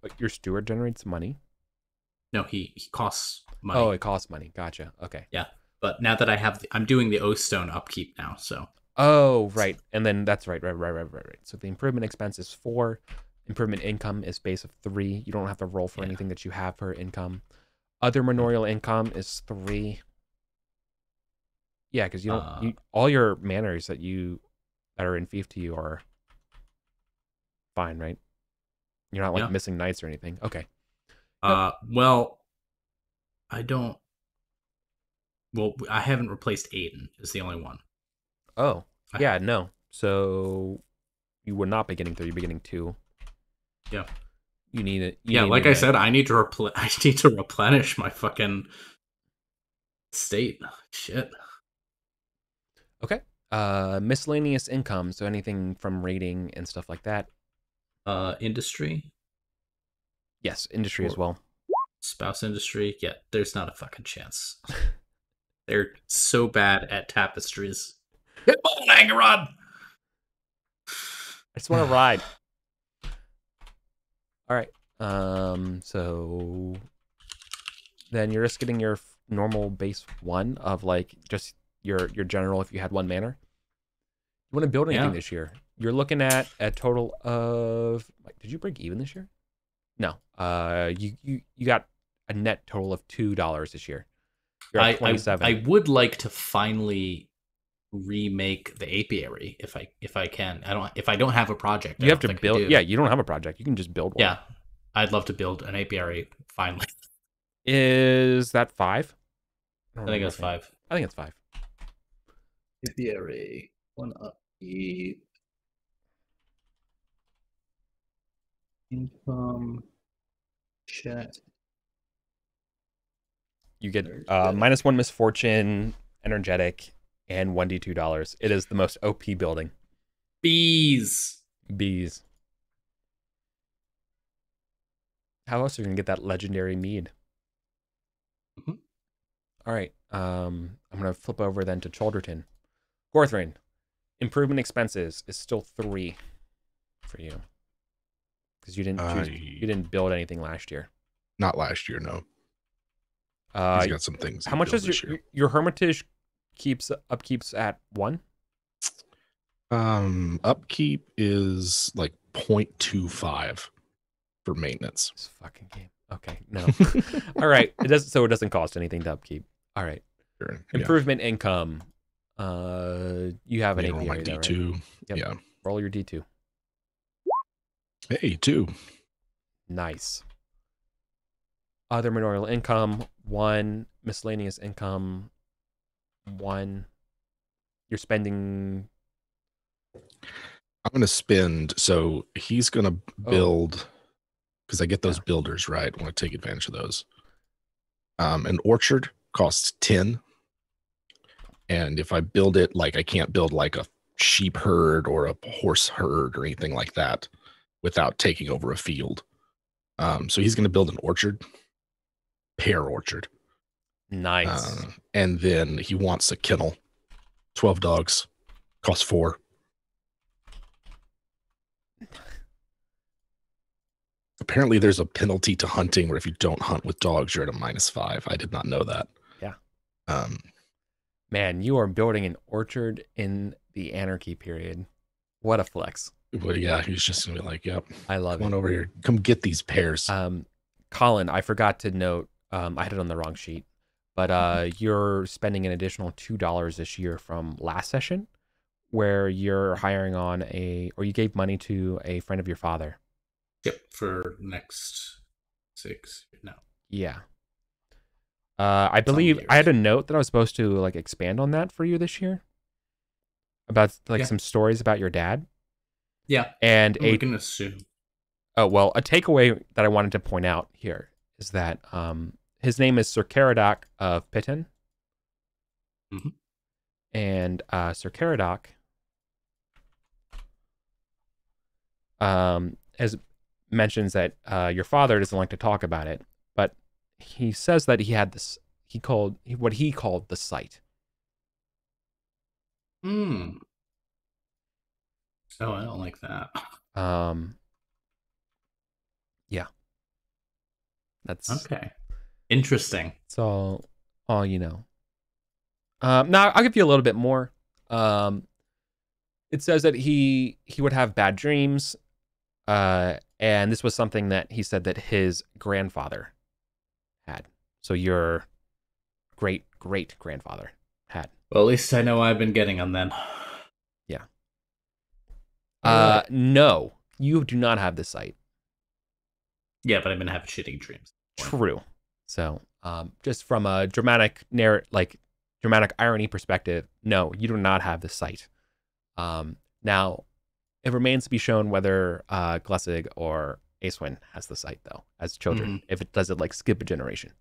But your steward generates money. No, he costs money. Oh, it costs money. Gotcha. Okay. Yeah. But now that I have, I'm doing the Oathstone upkeep now. So Oh, right. And then that's right. So the improvement expense is 4. Improvement income is base of 3. You don't have to roll for Yeah. anything that you have for income. Other manorial income is 3. Yeah, because you don't. All your manors that are in fief to you are fine, right? You're not like Yeah. missing knights or anything. Okay. well, I don't. Well, I haven't replaced Aiden. Is the only one. Oh, yeah, no. So you would not be getting 3. You'd be getting 2. Yeah. You need it. Yeah, like I said, I need to replenish my fucking state. Shit. Okay. Miscellaneous income. So anything from rating and stuff like that. Industry, Yes, industry as well. spouse industry. Yeah, there's not a fucking chance. They're so bad at tapestries. Come on, Angeron! I just want to ride. All right. So then you're just getting your normal base 1 of like just your general if you had 1 manor. You want to build anything this year? You're looking at a total of. Did you break even this year? No. You got a net total of $2 this year. You're at 27. I would like to finally remake the apiary if I can. If I don't have a project. You have to build. Yeah, you don't have a project. You can just build one. Yeah, I'd love to build an apiary finally. Is that 5? I think it's 5. I think it's 5. Apiary 1 upkeep. Income chat. You get -1 misfortune, energetic, and $1d2. It is the most OP building. Bees. How else are you gonna get that legendary mead? Mhm. All right. I'm gonna flip over then to Cholderton. Gorthrin, improvement expenses is still 3 for you because you didn't build anything last year. Not last year, no. He's got some things. How much does your hermitage upkeeps at 1? Upkeep is like 0.25 for maintenance. This fucking game. Okay, no. All right. It doesn't cost anything to upkeep. All right. Sure, Improvement income. You have an roll my apiary there, D2. right? Yep. Yeah. Roll your D2. Hey, 2. Nice. Other manorial income, 1. Miscellaneous income, 1. You're spending I'm gonna spend. So he's gonna build because I get those builders right. I want to take advantage of those. An orchard costs 10, and if I build it, like I can't build like a sheep herd or a horse herd or anything like that without taking over a field. So he's going to build an orchard, pear orchard. Nice. And then he wants a kennel, 12 dogs, costs 4. Apparently there's a penalty to hunting where if you don't hunt with dogs, you're at a -5. I did not know that. Yeah. Um, Man, you are building an orchard in the Anarchy period. What a flex. But yeah, he's just gonna be like, "Yep, I love it. Come on over here. Come get these pears." Colin, I forgot to note, I had it on the wrong sheet, but you're spending an additional $2 this year from last session, where you're hiring on or you gave money to a friend of your father. Yep, for next 6. No. Yeah. I believe I had a note that I was supposed to like expand on that for you this year about like some stories about your dad. Yeah. And we can assume. Oh, well, a takeaway that I wanted to point out here is that his name is Sir Caradoc of Piton. Mm-hmm. And Sir Caradoc mentions that your father doesn't like to talk about it, but he says that he had this, what he called the sight. Oh, I don't like that. Yeah. That's okay. Interesting. It's all you know. Now I'll give you a little bit more. It says that he would have bad dreams, and this was something that he said that his grandfather had. So your great grandfather had. Well, at least I know what I've been getting on then. Yeah. Right. No, you do not have the sight. Yeah, but I've been having shitty dreams. True. So, just from a dramatic irony perspective, no, you do not have the sight. Now, it remains to be shown whether Glessig or Acewin has the sight, though, as children. If it does it like skip a generation.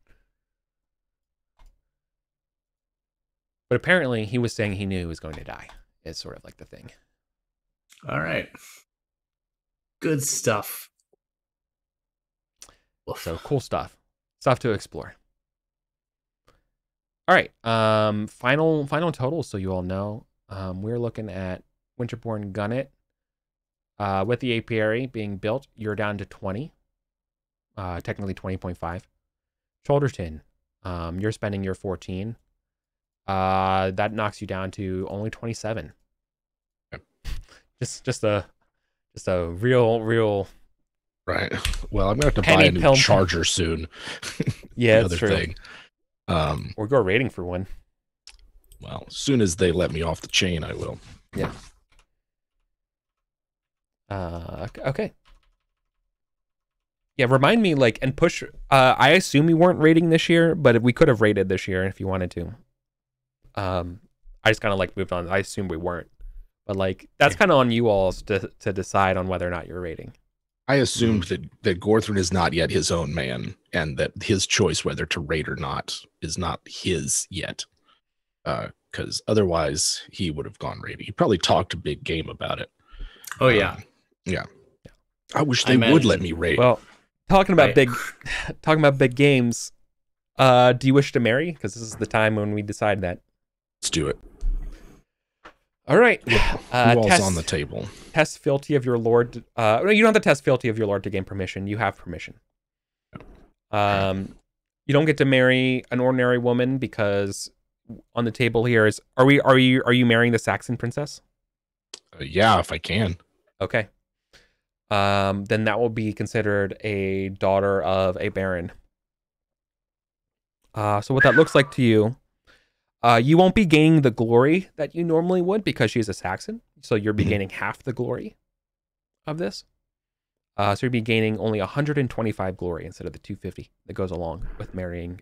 But apparently, he was saying he knew he was going to die. Is sort of like the thing. All right. Good stuff. So cool stuff to explore. All right, final totals, so you all know. We're looking at Winterborn Gunnet. With the apiary being built, you're down to 20. Technically 20.5. Shoulderton, you're spending your 14. That knocks you down to only 27. Yep. Just a real. Right. Well, I'm gonna have to buy a new charger soon. Yeah, that's true. Thing. Or go rating for one. Well, as soon as they let me off the chain, I will. Yeah. Okay. Yeah, remind me, and push. I assume we weren't rating this year, but if we could have rated this year if you wanted to. I just kind of moved on. I assume we weren't, but that's kind of on you all to decide on whether or not you're rating. I assumed that Gorthrin is not yet his own man, and that his choice whether to raid or not is not his yet. Because otherwise he would have gone raiding. He probably talked a big game about it. Oh yeah. Yeah. I wish they would let me raid. Well, talking about big games, do you wish to marry? Because this is the time when we decide that. Let's do it. All right. Who all's on the table? Test fealty of your lord. No, you don't have to test fealty of your lord to gain permission. You have permission. You don't get to marry an ordinary woman because on the table here is are you marrying the Saxon princess? Yeah, if I can. Okay. Then that will be considered a daughter of a baron. So what that looks like to you, you won't be gaining the glory that you normally would because she's a Saxon. So you'll be gaining half the glory of this. So you'll be gaining only 125 glory instead of the 250 that goes along with marrying.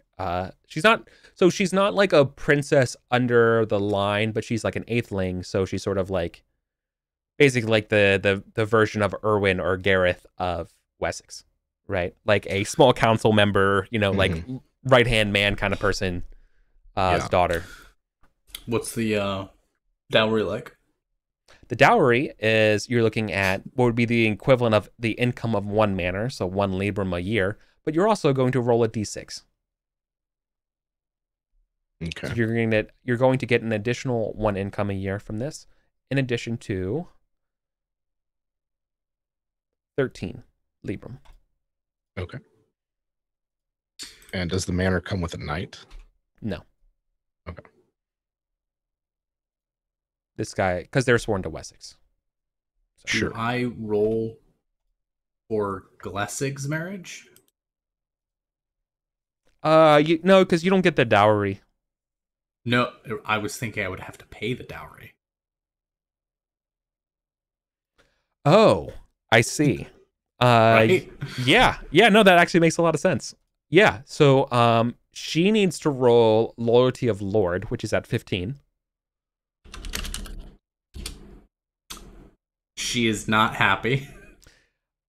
She's not like a princess under the line, but she's like an eighthling. So she's sort of like basically like the version of Erwin or Gareth of Wessex, right? Like a small council member, like right hand man kind of person, his daughter. What's the dowry like? The dowry is you're looking at what would be the equivalent of the income of one manor, so 1 librum a year, but you're also going to roll a d6. Okay. So you're going to get an additional 1 income a year from this, in addition to 13 librum. Okay. And does the manor come with a knight? No. Okay. This guy, because they're sworn to Wessex. So. Sure. Do I roll for Glessig's marriage? No, because you don't get the dowry. No, I was thinking I would have to pay the dowry. Oh, I see. Right? Yeah, no, that actually makes a lot of sense. Yeah, so she needs to roll Loyalty of Lord, which is at 15. She is not happy.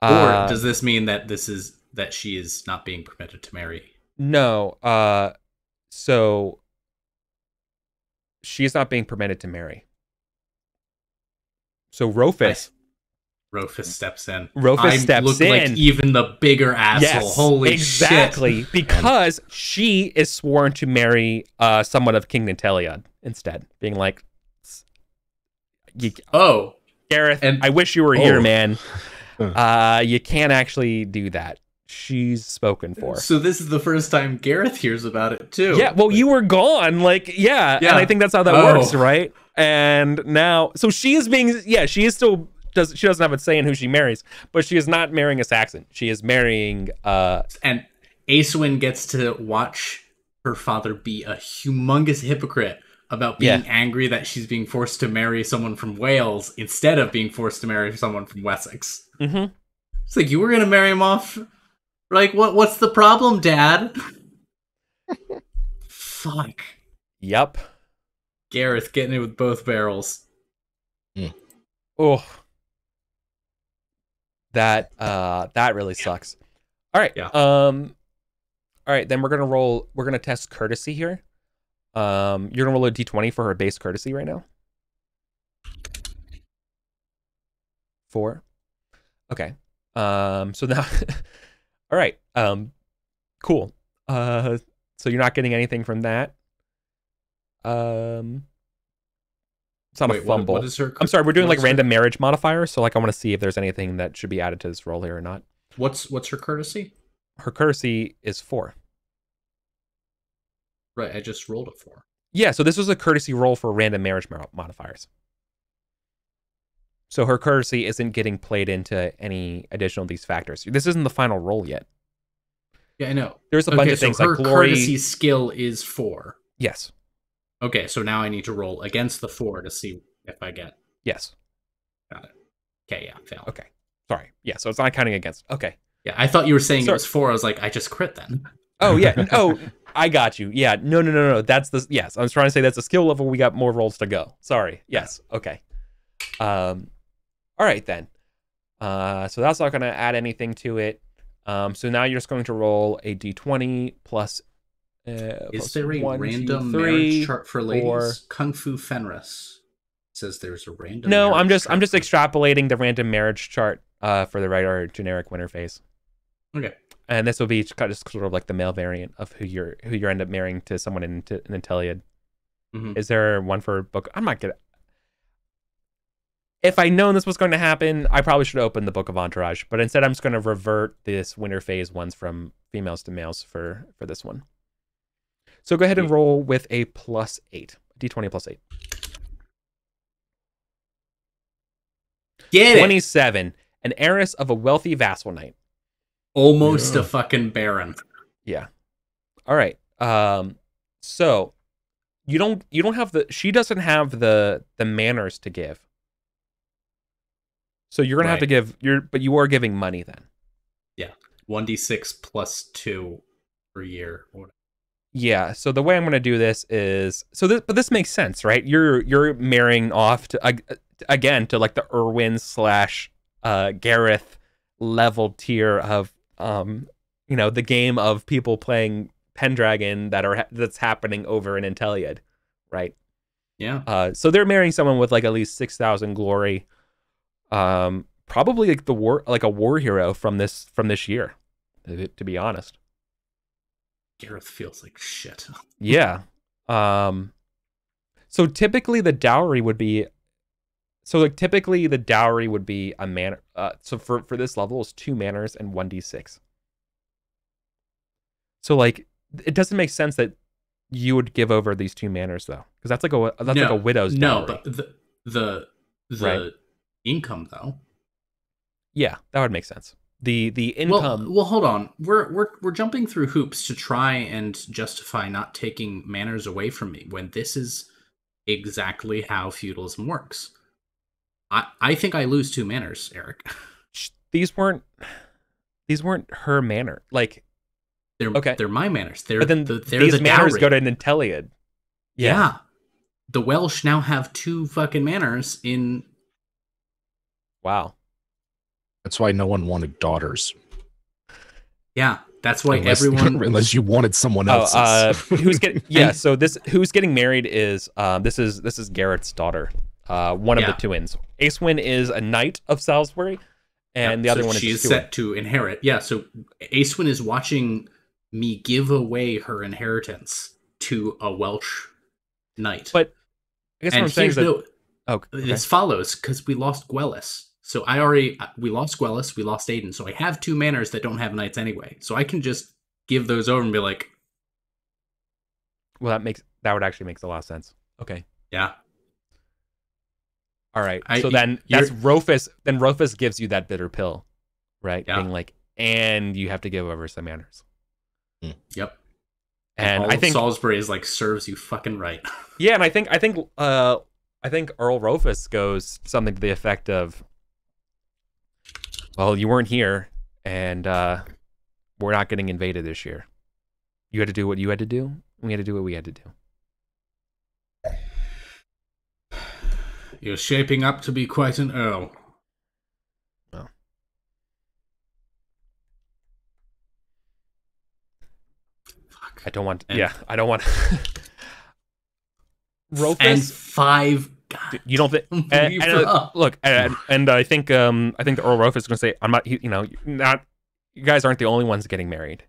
Or does this mean that she is not being permitted to marry? No, so she's not being permitted to marry. So Rufus steps in. Rufus steps in. Like even the bigger asshole. Yes, Holy exactly. shit. Because she is sworn to marry someone of King Nantelion instead, being like, Gareth, and I wish you were here, man. You can't actually do that. She's spoken for. So this is the first time Gareth hears about it too. Yeah, well, you were gone. Yeah, and I think that's how that works, right? And now, so she is being, she is still, she doesn't have a say in who she marries, but she is not marrying a Saxon. She is marrying, and Aeswyn gets to watch her father be a humongous hypocrite about being angry that she's being forced to marry someone from Wales instead of being forced to marry someone from Wessex. Mm-hmm. It's like, you were going to marry him off. Like, what's the problem, Dad? Fuck. Yep. Gareth getting it with both barrels. Oh. That really sucks. All right. Yeah. All right, then we're gonna test courtesy here. You're gonna roll a d20 for her base courtesy right now. 4. Okay. So now all right. Cool. So you're not getting anything from that. It's not a fumble. What is her, I'm sorry, we're doing like random marriage modifiers, so like I want to see if there's anything that should be added to this roll here or not. What's her courtesy? Her courtesy is 4. Right, I just rolled a 4. Yeah, so this was a courtesy roll for random marriage modifiers. So her courtesy isn't getting played into any additional of these factors. This isn't the final roll yet. Yeah, I know. There's a bunch of things like glory. Her courtesy skill is 4. Yes. Okay, so now I need to roll against the 4 to see if I get. Yes. Got it. Okay, yeah, fail. Okay. Sorry. Yeah, so it's not counting against. Okay. Yeah, I thought you were saying it was 4. I was like, I just crit then. Oh, yeah. Oh, I got you. Yeah. No. That's the, yes. I was trying to say that's a skill level. We got more rolls to go. Sorry. Yes. Okay. All right then. So that's not going to add anything to it. So now you're just going to roll a d20 plus. Is there a 1, random 2, 3, marriage chart for ladies? 4. Kung Fu Fenris says there's a random. No, I'm just chart. extrapolating the random marriage chart for the regular generic winter phase. Okay. And this will be just sort of like the male variant of who you end up marrying to someone in Inteliad. Mm-hmm. Is there one for book? I'm not gonna. If I'd known this was going to happen, I probably should open the Book of Entourage. But instead, I'm just going to revert this winter phase ones from females to males for this one. So go ahead and roll with a +8, d20 +8. Get 27, an heiress of a wealthy vassal knight. Almost a fucking baron. Yeah. All right. So you don't have she doesn't have the manors to give. So you're gonna have to give but you are giving money then. Yeah. 1d6 plus 2 per year. Yeah. So the way I'm gonna do this is but this makes sense, right? You're marrying off to again to like the Irwin slash Gareth level tier of the game of people playing Pendragon that's happening over in Intelliad, right? Yeah. So they're marrying someone with like at least 6,000 glory, probably like a war hero from this year, to be honest. Gareth feels like shit. Yeah. So typically the dowry would be a manor. So for this level is 2 manors and 1d6. So like it doesn't make sense that you would give over these 2 manors though, because that's like a widow's dowry. No, but the Right. income though. Yeah, that would make sense. The income. Well, hold on. We're jumping through hoops to try and justify not taking manors away from me when this is exactly how feudalism works. I think I lose 2 manors, Eric. These weren't her manor. Like they're my manors. They're but then they're these the manors dowry. go to Intelliad. Yeah. The Welsh now have 2 fucking manors in. Wow. That's why no one wanted daughters. Yeah, that's why unless, everyone. unless you wanted someone else's. Who's getting So who's getting married is this is Garrett's daughter. One of the twins. Acewyn is a knight of Salisbury, and the other one is she's Stewart. set to inherit. Yeah, so Acewyn is watching me give away her inheritance to a Welsh knight. But I guess what I'm saying is that this follows because we lost Gwellis. So we lost Gwellis, we lost Aiden. So I have 2 manors that don't have knights anyway. So I can just give those over and be like, well, that would actually make a lot of sense. Okay. Yeah. All right. So then that's Rufus. Then Rufus gives you that bitter pill, right? Yeah. Being like, and you have to give over some manors. Yep. And all I think Salisbury is like serves you fucking right. Yeah, and I think Earl Rufus goes something to the effect of, well, you weren't here, and we're not getting invaded this year. You had to do what you had to do, and we had to do what we had to do. You're shaping up to be quite an earl. Oh. Fuck. I don't want. I don't want. Rufus and 5. God, you don't think? Look, and I think Earl Rufus is going to say, I'm not. You guys aren't the only ones getting married.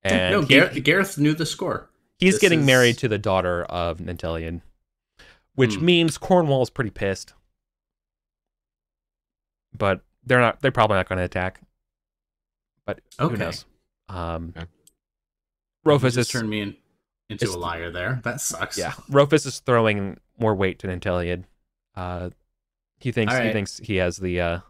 And no, Gareth knew the score. He's getting married to the daughter of Nantellian, which means Cornwall is pretty pissed. But they're probably not going to attack. But who knows? Rufus has turned me into a liar there. That sucks. Yeah, Rufus is throwing more weight to Nantellian. He thinks he has the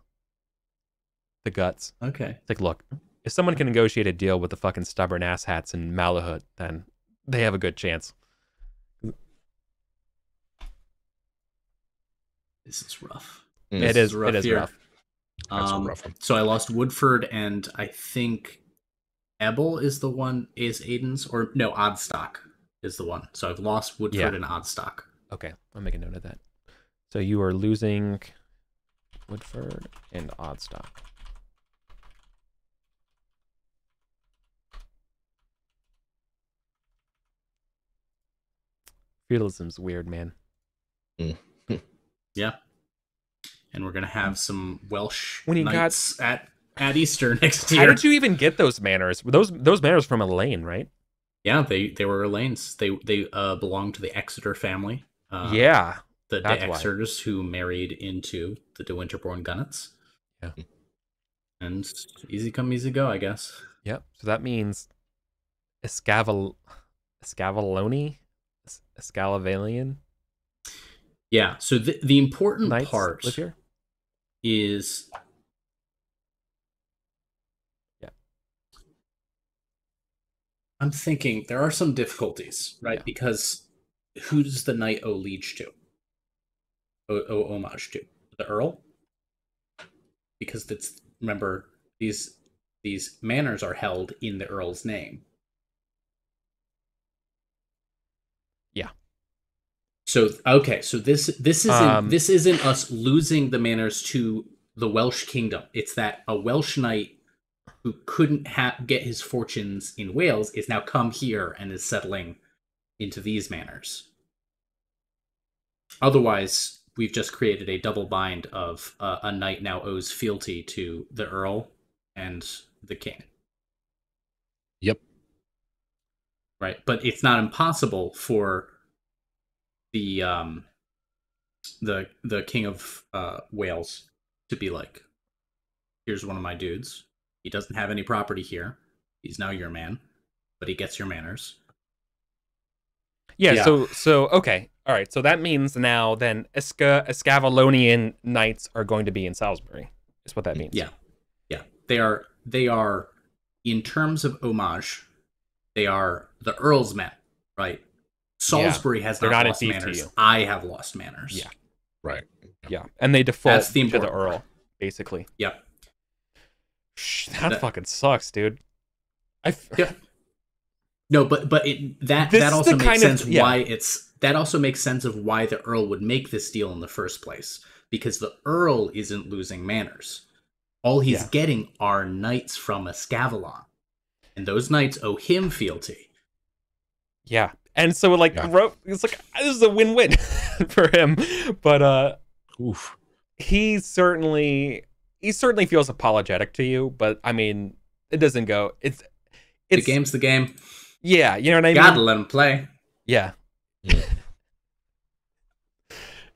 guts. Okay. It's like, look, if someone can negotiate a deal with the fucking stubborn asshats in Malahut, then they have a good chance. This is rough. It is rough. That's a rough one. So I lost Woodford, and I think Ebel is Aiden's, or no, Oddstock is the one. So I've lost Woodford and Oddstock. Okay, I'll make a note of that. So you are losing Woodford and Oddstock. Feudalism's weird, man. Yeah. And we're gonna have some Welsh when you knights at Easter next year. How did you even get those manors? Those manors from Elaine, right? Yeah, they were Elaine's. They belonged to the Exeter family. The Exeters who married into the De Winterborn Gunnets. Yeah. And easy come, easy go, I guess. Yep. So that means Escavaloni? Escalavalian? Yeah, so the important Knights part live here? is... Yeah. I'm thinking there are some difficulties, right? Yeah. Because who does the knight owe liege to? Owe homage to? The Earl? Because remember, these manors are held in the Earl's name. Yeah. So okay, so this isn't us losing the manors to the Welsh kingdom. It's that a Welsh knight who couldn't get his fortunes in Wales is now come here and is settling into these manors. Otherwise, we've just created a double bind of a knight now owes fealty to the earl and the king. Yep. Right, but it's not impossible for the king of Wales to be like, here's one of my dudes. He doesn't have any property here. He's now your man, but he gets your manors. Yeah. So okay. All right. So that means now then Escavalonian knights are going to be in Salisbury. Is what that means. Yeah. Yeah. They are in terms of homage, they are the Earl's men, right? Salisbury has not lost manners. I have lost manners. Yeah. Right. Yeah. And they default That's the to the important Earl, part. basically. Yep. That fucking sucks, dude. Yeah. No, but that also makes sense that also makes sense of why the Earl would make this deal in the first place. Because the Earl isn't losing manors. All he's getting are knights from Escavalon. And those knights owe him fealty. Yeah. And so it's like this is a win-win for him. But Oof. he certainly feels apologetic to you, but I mean, it doesn't go. It's the game's the game. Yeah, you know what I mean? Gotta let him play. Yeah.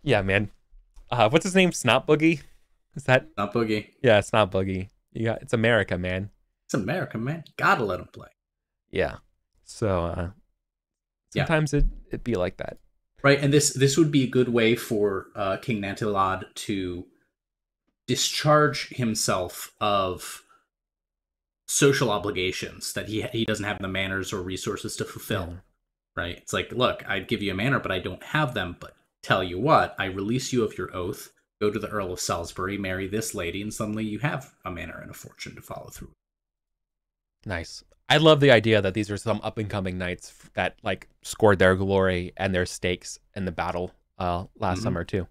Yeah, man. What's his name? Snot Boogie? Is that Snot Boogie? Yeah, Snot Boogie. It's America, man. It's America, man. Gotta let him play. Yeah. So sometimes it'd be like that. Right, and this would be a good way for King Nantilad to discharge himself of social obligations that he doesn't have the manners or resources to fulfill. Yeah. Right? It's like, look, I'd give you a manor, but I don't have them. But tell you what, I release you of your oath, go to the Earl of Salisbury, marry this lady, and suddenly you have a manor and a fortune to follow through. Nice. I love the idea that these are some up-and-coming knights that like scored their glory and their stakes in the battle last summer too.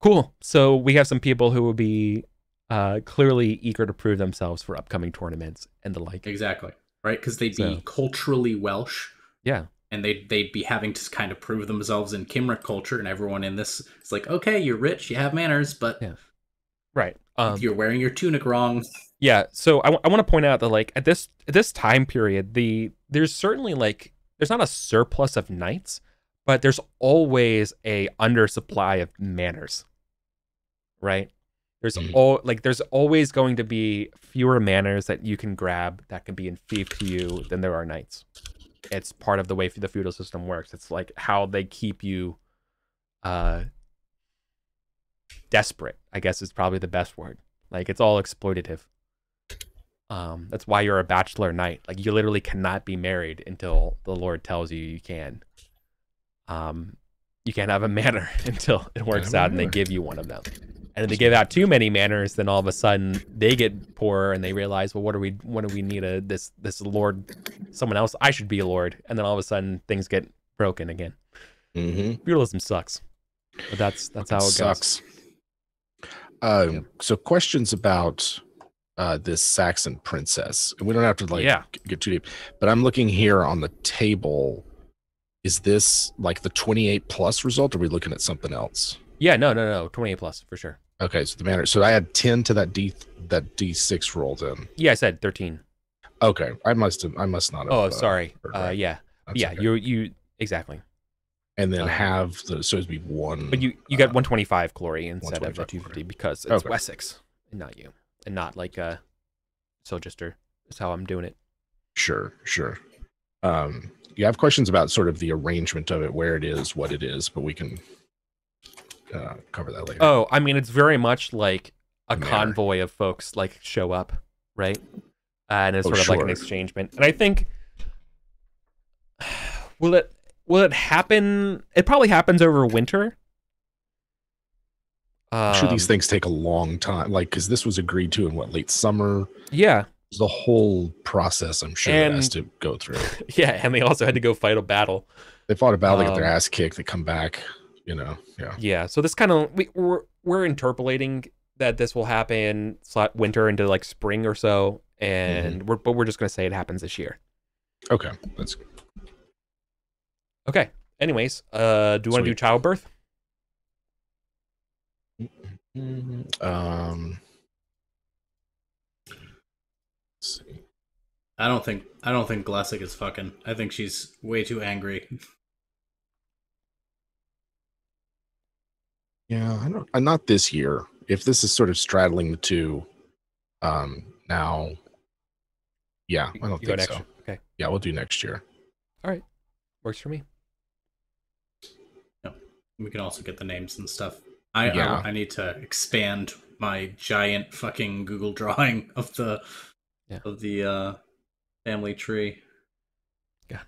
Cool. So we have some people who will be clearly eager to prove themselves for upcoming tournaments and the like. Exactly. Right? Because they'd be culturally Welsh. Yeah. And they'd be having to kind of prove themselves in Cymric culture, and everyone in this is like, okay, you're rich, you have manners, but right, you're wearing your tunic wrong. Yeah. So I want to point out that like at this time period, there's certainly like there's not a surplus of knights, but there's always a undersupply of manners. Right. There's there's always going to be fewer manors that you can grab that can be in fief to you than there are knights. It's part of the way the feudal system works. It's like how they keep you desperate, I guess is probably the best word. Like it's all exploitative. That's why you're a bachelor knight. Like you literally cannot be married until the Lord tells you can. You can't have a manor until it works out and they give you one of them. And if they give out too many manors, then all of a sudden they get poorer and they realize, well, what do we need this lord, someone else? I should be a lord. And then all of a sudden things get broken again. Feudalism sucks, but that's how it sucks. Goes. So questions about this Saxon princess, and we don't have to get too deep, but I'm looking here on the table. Is this like the 28 plus result? Or are we looking at something else? Yeah, no, 28 plus for sure. Okay, so the manor. So I had 10 to that D6 roll then. Yeah, I said 13. Okay, I must not have. Oh, sorry. Right. Yeah, okay. You exactly. And then have so it'd be one. But you got 125 glory instead of the 250 because it's Wessex and not you, and not like Solgister is how I'm doing it. Sure. You have questions about sort of the arrangement of it, where it is, what it is, but we can cover that later. Oh, I mean, it's very much like a convoy of folks like show up, right? And it's sort of like an exchangement. And I think, will it happen? It probably happens over winter. I'm sure these things take a long time, like because this was agreed to in late summer. Yeah, the whole process. I'm sure it has to go through. Yeah, and they also had to go fight a battle. They fought a battle, they got their ass kicked, they come back. Yeah. Yeah, so this kind of we're interpolating that this will happen winter into like spring or so, and we're just gonna say it happens this year. Okay, that's Okay. Anyways, do you want to do Sweet. childbirth? let's see. I don't think Glessic is fucking. I think she's way too angry. Yeah, I don't. Not this year. If this is sort of straddling the two, now, yeah, I don't You go think next so. year. Okay. Yeah, we'll do next year. All right. Works for me. No, we can also get the names and stuff. Yeah. I need to expand my giant fucking Google drawing of the family tree. Yeah.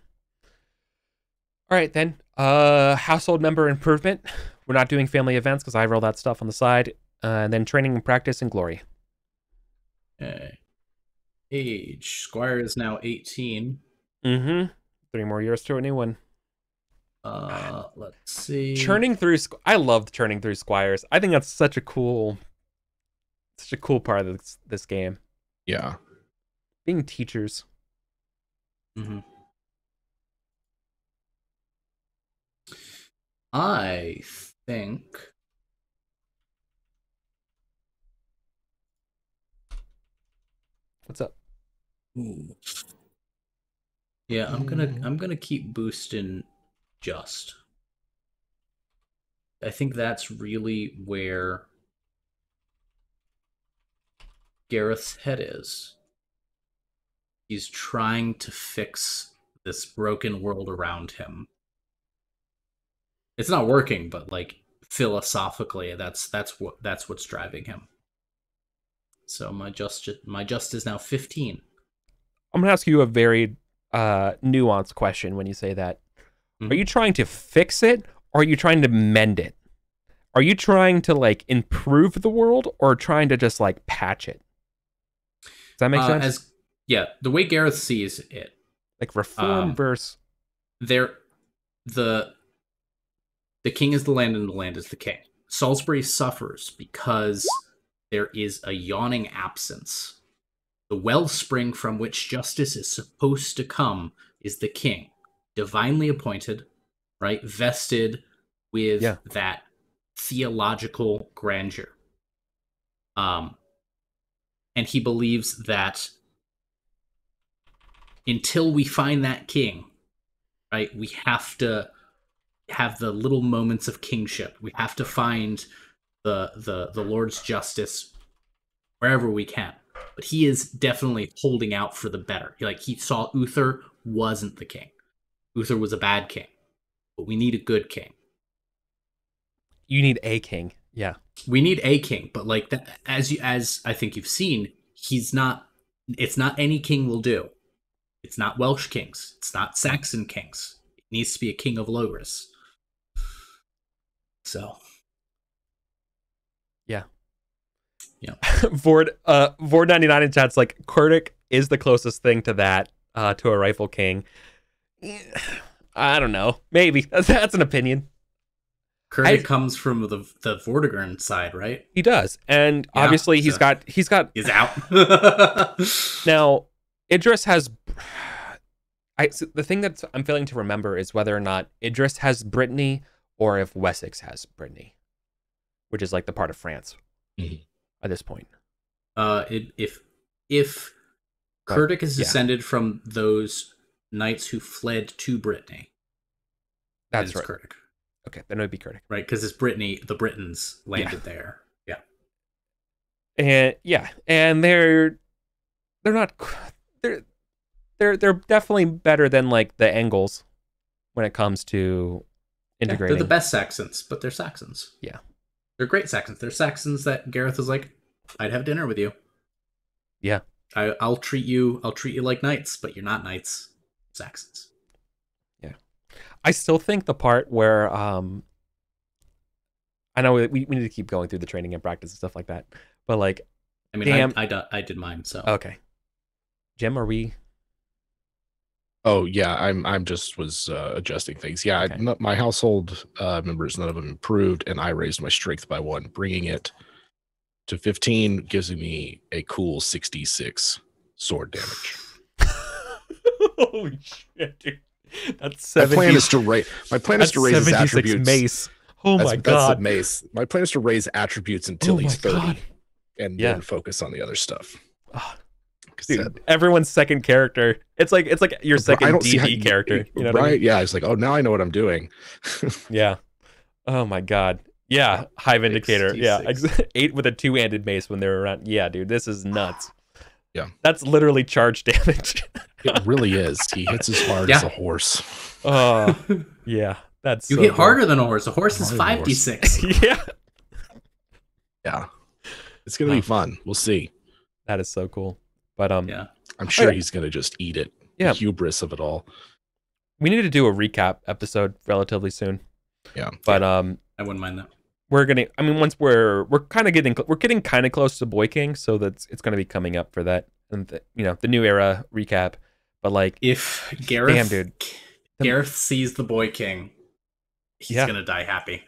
All right then. Household member improvement. We're not doing family events because I roll that stuff on the side. And then training and practice and glory. Okay. Age. Squire is now 18. 3 more years to a new one. Let's see. Churning through. I loved churning through squires. I think that's such a cool part of this game. Yeah. Being teachers. I think. What's up? Ooh. Yeah, I'm gonna keep boosting just. I think that's really where Gareth's head is. He's trying to fix this broken world around him. It's not working, but like philosophically, that's what's driving him. So my just is now 15. I'm gonna ask you a very nuanced question when you say that. Are you trying to fix it, or are you trying to mend it? Are you trying to like improve the world, or trying to just like patch it? Does that make sense? The way Gareth sees it, like reform versus the king is the land and the land is the king. Salisbury suffers because there is a yawning absence. The wellspring from which justice is supposed to come is the king, divinely appointed, right? Vested with that theological grandeur. And he believes that until we find that king, right, we have to have the little moments of kingship. We have to find the Lord's justice wherever we can. But he is definitely holding out for the better. He saw Uther wasn't the king. Uther was a bad king. But we need a good king. You need a king. Yeah. We need a king, but like that, as I think you've seen, it's not any king will do. It's not Welsh kings. It's not Saxon kings. It needs to be a king of Logres. So. Yeah. Yeah. Vord 99 in chat's like, Kurdic is the closest thing to that, to a rifle king. I don't know. Maybe. That's an opinion. Kurdic comes from the Vortigern side, right? He does. And obviously he's out. Now, Idris has... So the thing that I'm failing to remember is whether or not Idris has Brittany or if Wessex has Brittany, which is like the part of France at this point. If Kurdic is descended from those knights who fled to Brittany, that's right. Kurdic. Okay, then it would be Kurdic. Right, because it's Brittany, the Britons landed there. Yeah. And they're not... They're definitely better than like the Angles when it comes to integrating. They're the best Saxons, but they're Saxons. Yeah. They're great Saxons. They're Saxons that Gareth is like, I'd have dinner with you. Yeah. I'll treat you like knights, but you're not knights. Saxons. Yeah. I still think the part where I know we need to keep going through the training and practice and stuff like that. But like, I mean, I did mine, so. Okay. Jim, are we Oh yeah, I'm just was adjusting things. Yeah, Okay. my household members, none of them improved, and I raised my strength by 1, bringing it to 15, gives me a cool 66 sword damage. Holy shit, dude. That's My 70. plan is to raise. My plan is That's to raise his 76 attributes. mace. Oh my That's god. the mace. My plan is to raise attributes until Oh my he's 30, God. and Yeah. then focus on the other stuff. Ah, 'Cause dude, everyone's second character. It's like your I second don't see how DD character. You know what right? I mean? Yeah, it's like, oh, now I know what I'm doing. Yeah. Oh my god. Yeah, Hive Indicator. Yeah, 8 with a 2-handed mace when they're around. Yeah, dude, this is nuts. Yeah. That's literally charge damage. It really is. He hits as hard Yeah. as a horse. Oh, yeah. That's You so hit good. harder than a horse. A horse is Harder than a horse. 5d6. Yeah. Yeah, it's gonna be fun. We'll see. That is so cool. But Yeah. I'm sure Alright. he's gonna just eat it. Yeah. The hubris of it all. we need to do a recap episode relatively soon. Yeah. But I wouldn't mind that. we're gonna. I mean, once we're kind of getting kind of close to Boy King, so that's it's gonna be coming up for that, and the new era recap. But like, If Gareth, damn, dude. Gareth sees the Boy King, he's Yeah. gonna die happy.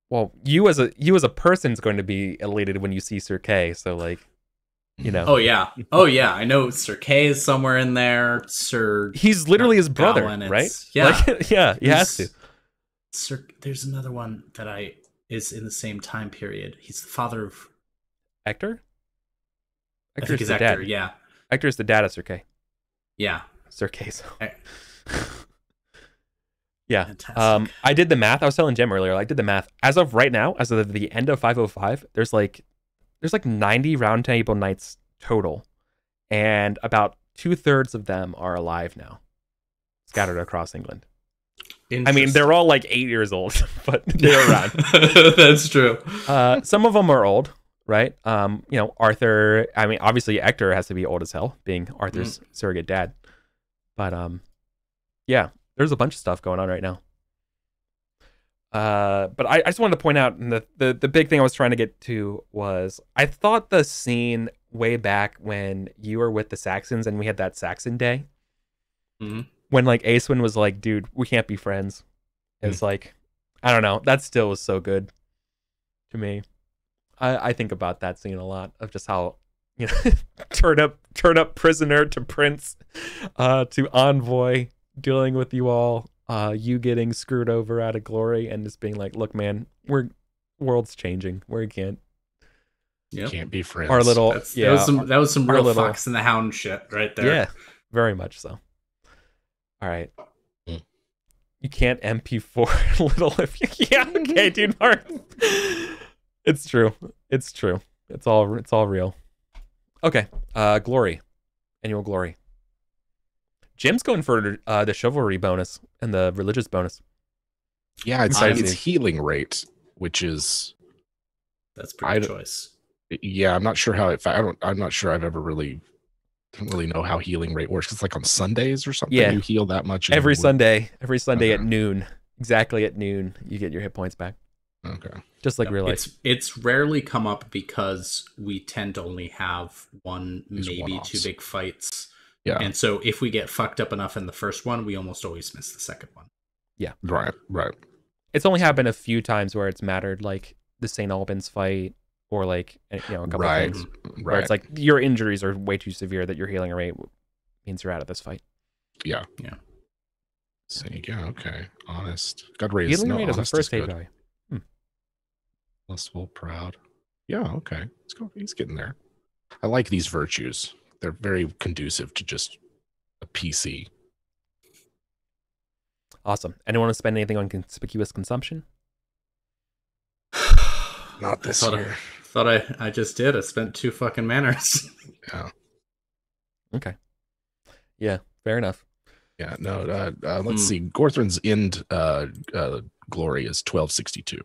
Well, you as a person is going to be elated when you see Sir Kay. So like, Oh yeah, oh yeah. I know Sir Kay is somewhere in there. Sir, he's literally his brother, Gawain, right? yeah. Like, yeah, he has to. Sir, there's another one that is in the same time period. He's the father of. Hector. I think Hector's he's the Hector. dad. Yeah, Hector's the dad of Sir Kay. yeah. Sir Kay. So. I- Yeah. Fantastic. I did the math. I was telling Jim earlier. I did the math. As of right now, as of the end of 505, there's like 90 round table knights total, and about 2/3 of them are alive now, scattered across England. I mean, they're all like 8 years old, but they're around. That's true. Some of them are old, right? Arthur. I mean, obviously Hector has to be old as hell, being Arthur's surrogate dad. But yeah. There's a bunch of stuff going on right now. But I just wanted to point out, and the big thing I was trying to get to was, I thought the scene way back when you were with the Saxons and we had that Saxon day, when like Aeswin was like, dude, we can't be friends. It's like, I don't know. That still was so good to me. I think about that scene a lot, of just how, turn up prisoner to prince, to envoy, dealing with you all, you getting screwed over out of glory, and just being like, look, man, world's changing. We can't be friends. Our little that was some real little Fox and the Hound shit right there. Yeah, very much so. All right. You can't MP4 little if you yeah, okay, dude. Mark. It's true. It's true. It's all real. Okay. Glory. Annual glory. Jim's going for the chivalry bonus and the religious bonus. Yeah, it's healing rate, which is that's pretty good choice. Yeah, I'm not sure how I'm not sure I've ever don't really know how healing rate works. It's like on Sundays or something. Yeah. You heal that much every Sunday at noon, exactly at noon, you get your hit points back. Okay. Just like real life. It's rarely come up because we tend to only have maybe one-offs. 2 big fights. Yeah. And so if we get fucked up enough in the first one, we almost always miss the second one. Yeah. Right. It's only happened a few times where it's mattered, like the St. Albans fight, or like a couple of things where it's like your injuries are way too severe that your healing rate means you're out of this fight. Yeah. So okay. Honest. God raised Healing rate is a first aid value. Lustful, proud. Yeah, okay. Let's go. He's getting there. I like these virtues. They're very conducive to just a PC. Awesome. Anyone want to spend anything on conspicuous consumption? Not this year. Thought I just did. I spent 2 fucking manors. Yeah. Okay. Yeah, fair enough. Yeah, no, let's see. Gorthrin's end glory is 1262.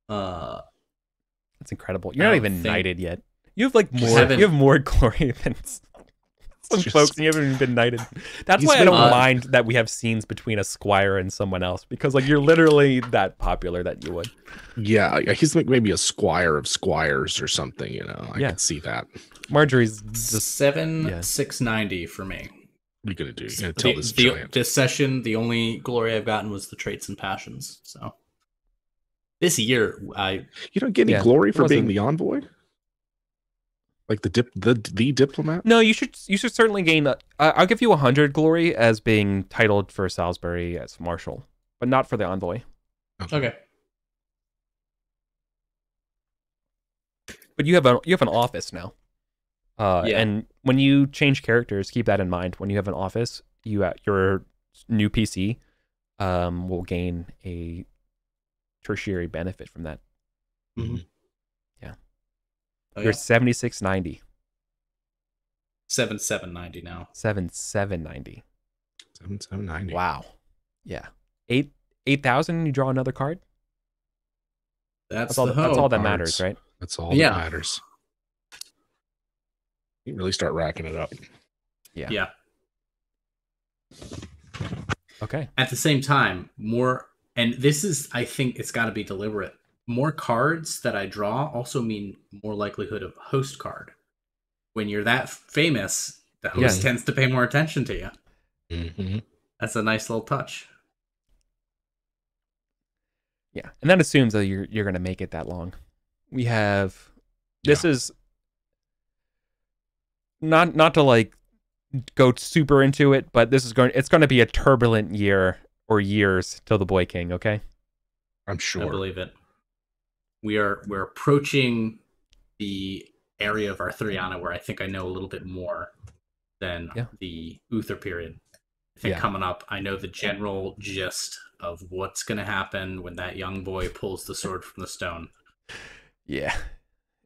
That's incredible. You're not even knighted yet. You have like more. Haven't- You have more glory than some folks, and you haven't even been knighted. That's why I don't mind that we have scenes between a squire and someone else, because like you're literally that popular that you would. Yeah, he's like maybe a squire of squires or something. I can see that. Marjorie's just 690 for me. What are you gonna do? You're gonna tell this the giant? this session, the only glory I've gotten was the traits and passions. So this year, You don't get any glory for being the envoy, like the diplomat. No, you should certainly gain. I'll give you 100 glory as being titled for Salisbury as marshal, but not for the envoy. Okay. But you have an office now. And when you change characters, keep that in mind. When you have an office, your new PC will gain a tertiary benefit from that. Mm-hmm. Yeah. Oh, You're 7690. 7790 now. 7790. 7790. Wow. Yeah. 8,000. You draw another card. That's all. That's all that Cards. matters, right? That's all that matters. You can really start racking it up. Yeah. Yeah. Okay. At the same time, more, and this is, I think it's got to be deliberate. More cards that I draw also mean more likelihood of host card. When you're that famous, the host tends to pay more attention to you. Mm-hmm. That's a nice little touch. Yeah, and that assumes that you're going to make it that long. We have. This is not to like go super into it, but it's going to be a turbulent year or years till the Boy King. Okay, I'm sure. I believe it. We're approaching the area of Arthuriana where I think I know a little bit more than the Uther period. I think coming up, I know the general gist of what's going to happen when that young boy pulls the sword from the stone. Yeah,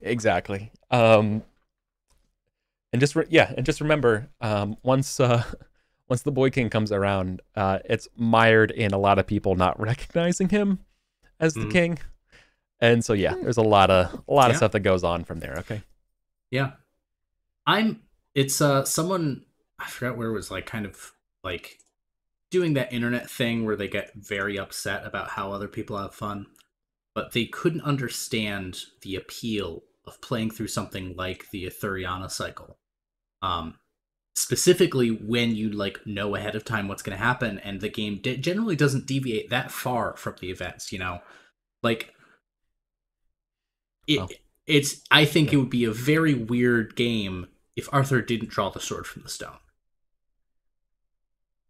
exactly. And just remember, once the Boy King comes around, it's mired in a lot of people not recognizing him as the king, and so there's a lot of stuff that goes on from there. Okay. Yeah, it's someone, I forgot where it was, like kind of like doing that internet thing where they get very upset about how other people have fun, but they couldn't understand the appeal of playing through something like the Arthuriana cycle. Specifically when you like know ahead of time what's going to happen, and the game generally doesn't deviate that far from the events, you know? Like it's I think it would be a very weird game if Arthur didn't draw the sword from the stone.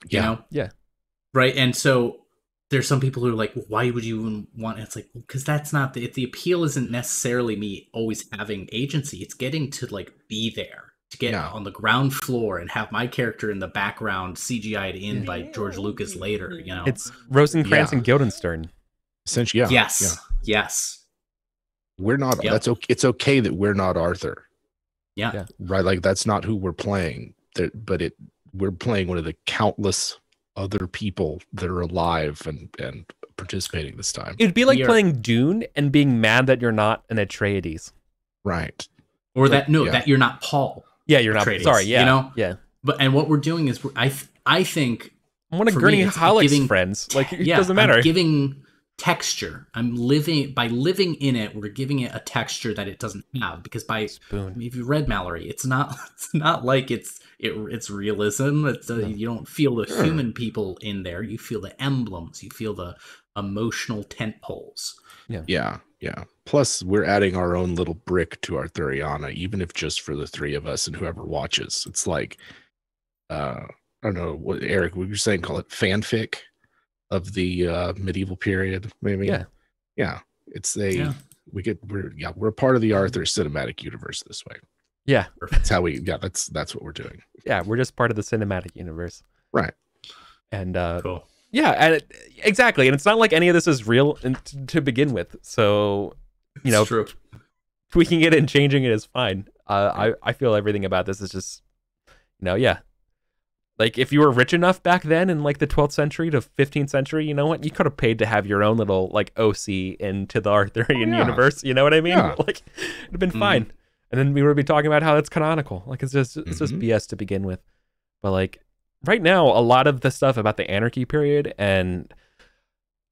You know? Yeah. Right? And so there's some people who are like, well, why would you even want it? It's like, because that's not the appeal isn't necessarily me always having agency. It's getting to like be there, to get on the ground floor and have my character in the background CGI'd in by George Lucas later, you know? It's Rosencrantz and Guildenstern. Essentially, Yes. We're not that's okay. It's okay that we're not Arthur. Yeah. Right, like that's not who we're playing. But we're playing one of the countless other people that are alive and participating this time. It'd be like playing Dune and being mad that you're not an Atreides. Right. Or that you're not Paul. Yeah, you're Atreides, not. Sorry, yeah. You know? Yeah. And what we're doing is I think I'm one of Gurney Halleck's friends. Like it doesn't matter. I'm giving texture. By living in it, we're giving it a texture that it doesn't have, because if you read Mallory, it's not like it's realism. You don't feel the human people in there. You feel the emblems. You feel the emotional tent poles. Yeah. Plus, we're adding our own little brick to Arthuriana, even if just for the three of us and whoever watches. It's like, I don't know what Eric, what you're saying, call it fanfic of the medieval period, maybe. Yeah. It's we're a part of the Arthur cinematic universe this way. Yeah. That's how that's what we're doing. Yeah, we're just part of the cinematic universe. Right. And cool. Yeah, and exactly. And it's not like any of this is real to begin with. So, you know, true. Tweaking it and changing it is fine. I feel everything about this is just, like if you were rich enough back then in like the 12th century to 15th century, you know what? You could have paid to have your own little like OC into the Arthurian universe. You know what I mean? Yeah. Like it'd have been fine. And then we would be talking about how it's canonical. Like it's just BS to begin with. But like right now, a lot of the stuff about the Anarchy period and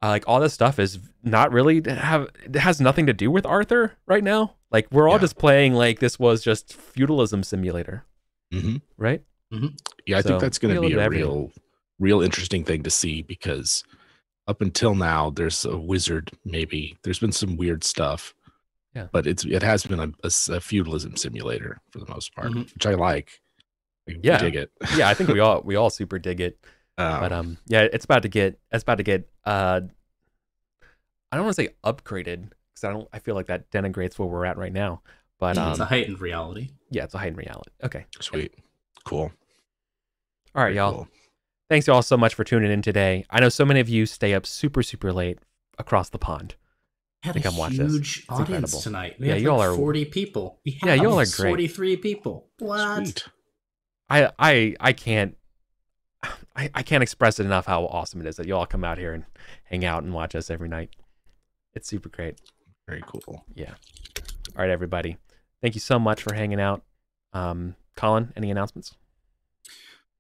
like all this stuff is not really it has nothing to do with Arthur right now. Like we're all just playing like this was just feudalism simulator, right? Yeah, I think So, that's going we to get a be little a bit of everything. real interesting thing to see, because up until now, there's a wizard. Maybe there's been some weird stuff, Yeah. but it has been a feudalism simulator for the most part, which I like. I Yeah. dig it. Yeah, I think we all super dig it. But yeah, it's about to get I don't want to say upgraded, because I feel like that denigrates where we're at right now. But It's a heightened reality. yeah, it's a heightened reality. Okay. Sweet. Cool. All right, Very y'all. cool. Thanks y'all so much for tuning in today. I know so many of you stay up super, super late across the pond. We had to a come watch this. huge It's audience incredible. tonight. We Yeah, had y'all like are 40 people. We Yeah, had y'all are great. 43 people. What? Sweet. I can't express it enough how awesome it is that you all come out here and hang out and watch us every night. It's super great. Very cool. Yeah. All right, everybody. Thank you so much for hanging out. Colin, any announcements?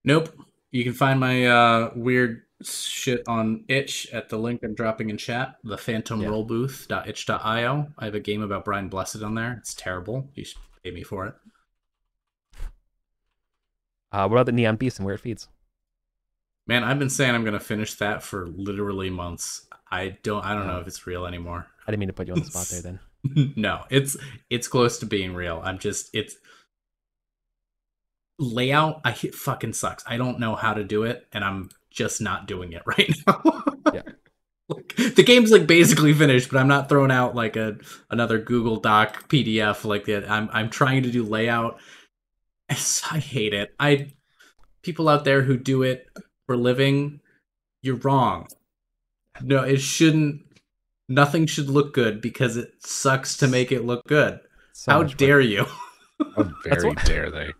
Nope. You can find my weird shit on itch at the link I'm dropping in chat, the phantomrollbooth.itch.io. I have a game about Brian Blessed on there. It's terrible. You should pay me for it. What about the Neon Beast and where it feeds? Man, I've been saying I'm gonna finish that for literally months. I don't know if it's real anymore. I didn't mean to put you on the spot there then. No, it's close to being real. It's layout. It fucking sucks. I don't know how to do it, and I'm just not doing it right now. Yeah. Like, the game's like basically finished, but I'm not throwing out like another Google Doc PDF like that. I'm trying to do layout. I hate it. People out there who do it for a living, you're wrong. No, it shouldn't. Nothing should look good because it sucks to make it look good. So How much dare fun. you? How very dare they?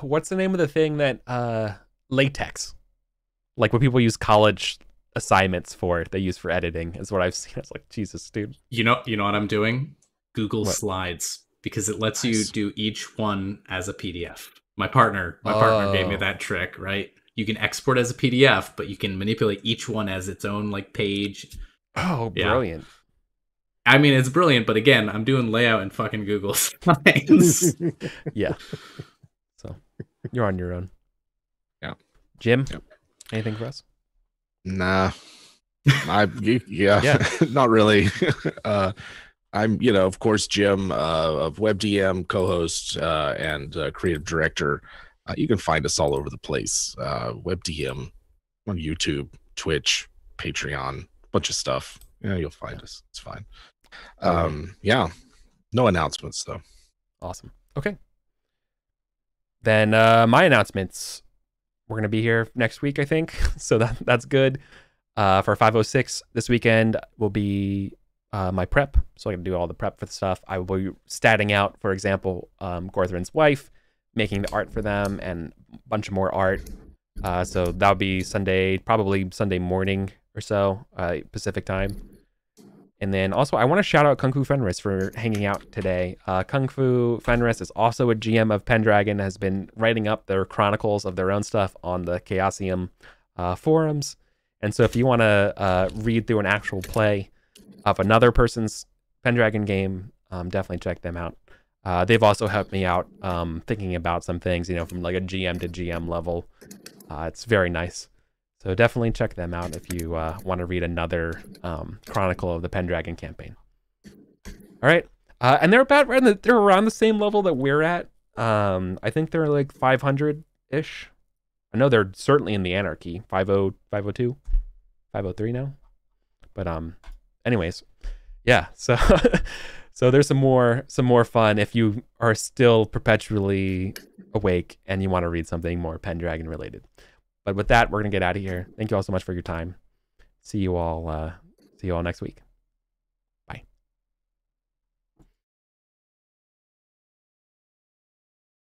What's the name of the thing that latex? Like what people use college assignments for, they use for editing, is what I've seen. It's like, Jesus, dude. You know what I'm doing? Google What? Slides, because it lets Nice. you do each one as a PDF. My partner gave me that trick, right? You can export as a PDF, but you can manipulate each one as its own like page. Oh, Yeah. brilliant. I mean, it's brilliant, but again, I'm doing layout in fucking Google Slides. Yeah. So you're on your own. Yeah. Jim, Yep. anything for us? Nah. Yeah. Not really. I'm, of course, Jim of WebDM, co-host and creative director. You can find us all over the place. WebDM on YouTube, Twitch, Patreon, bunch of stuff. Yeah, you'll find us. It's fine. Yeah. No announcements though. Awesome. Okay. Then my announcements. We're gonna be here next week, I think. So that's good. For 506 this weekend will be my prep. So I'm gonna do all the prep for the stuff. I will be statting out, for example, Gorthrin's wife, making the art for them, and a bunch of more art. So that'll be probably Sunday morning or so, Pacific time. And then also, I want to shout out Kung Fu Fenris for hanging out today. Kung Fu Fenris is also a GM of Pendragon, has been writing up their chronicles of their own stuff on the Chaosium forums. And so if you want to read through an actual play of another person's Pendragon game, definitely check them out. They've also helped me out thinking about some things, from like a GM to GM level. It's very nice. So definitely check them out if you want to read another chronicle of the Pendragon campaign. All right, and they're around the same level that we're at. I think they're like 500-ish. I know they're certainly in the Anarchy, 50, 502, 503 now. But anyways, yeah. So so there's some more fun if you are still perpetually awake and you want to read something more Pendragon related. But with that, we're gonna get out of here. Thank you all so much for your time. See you all next week.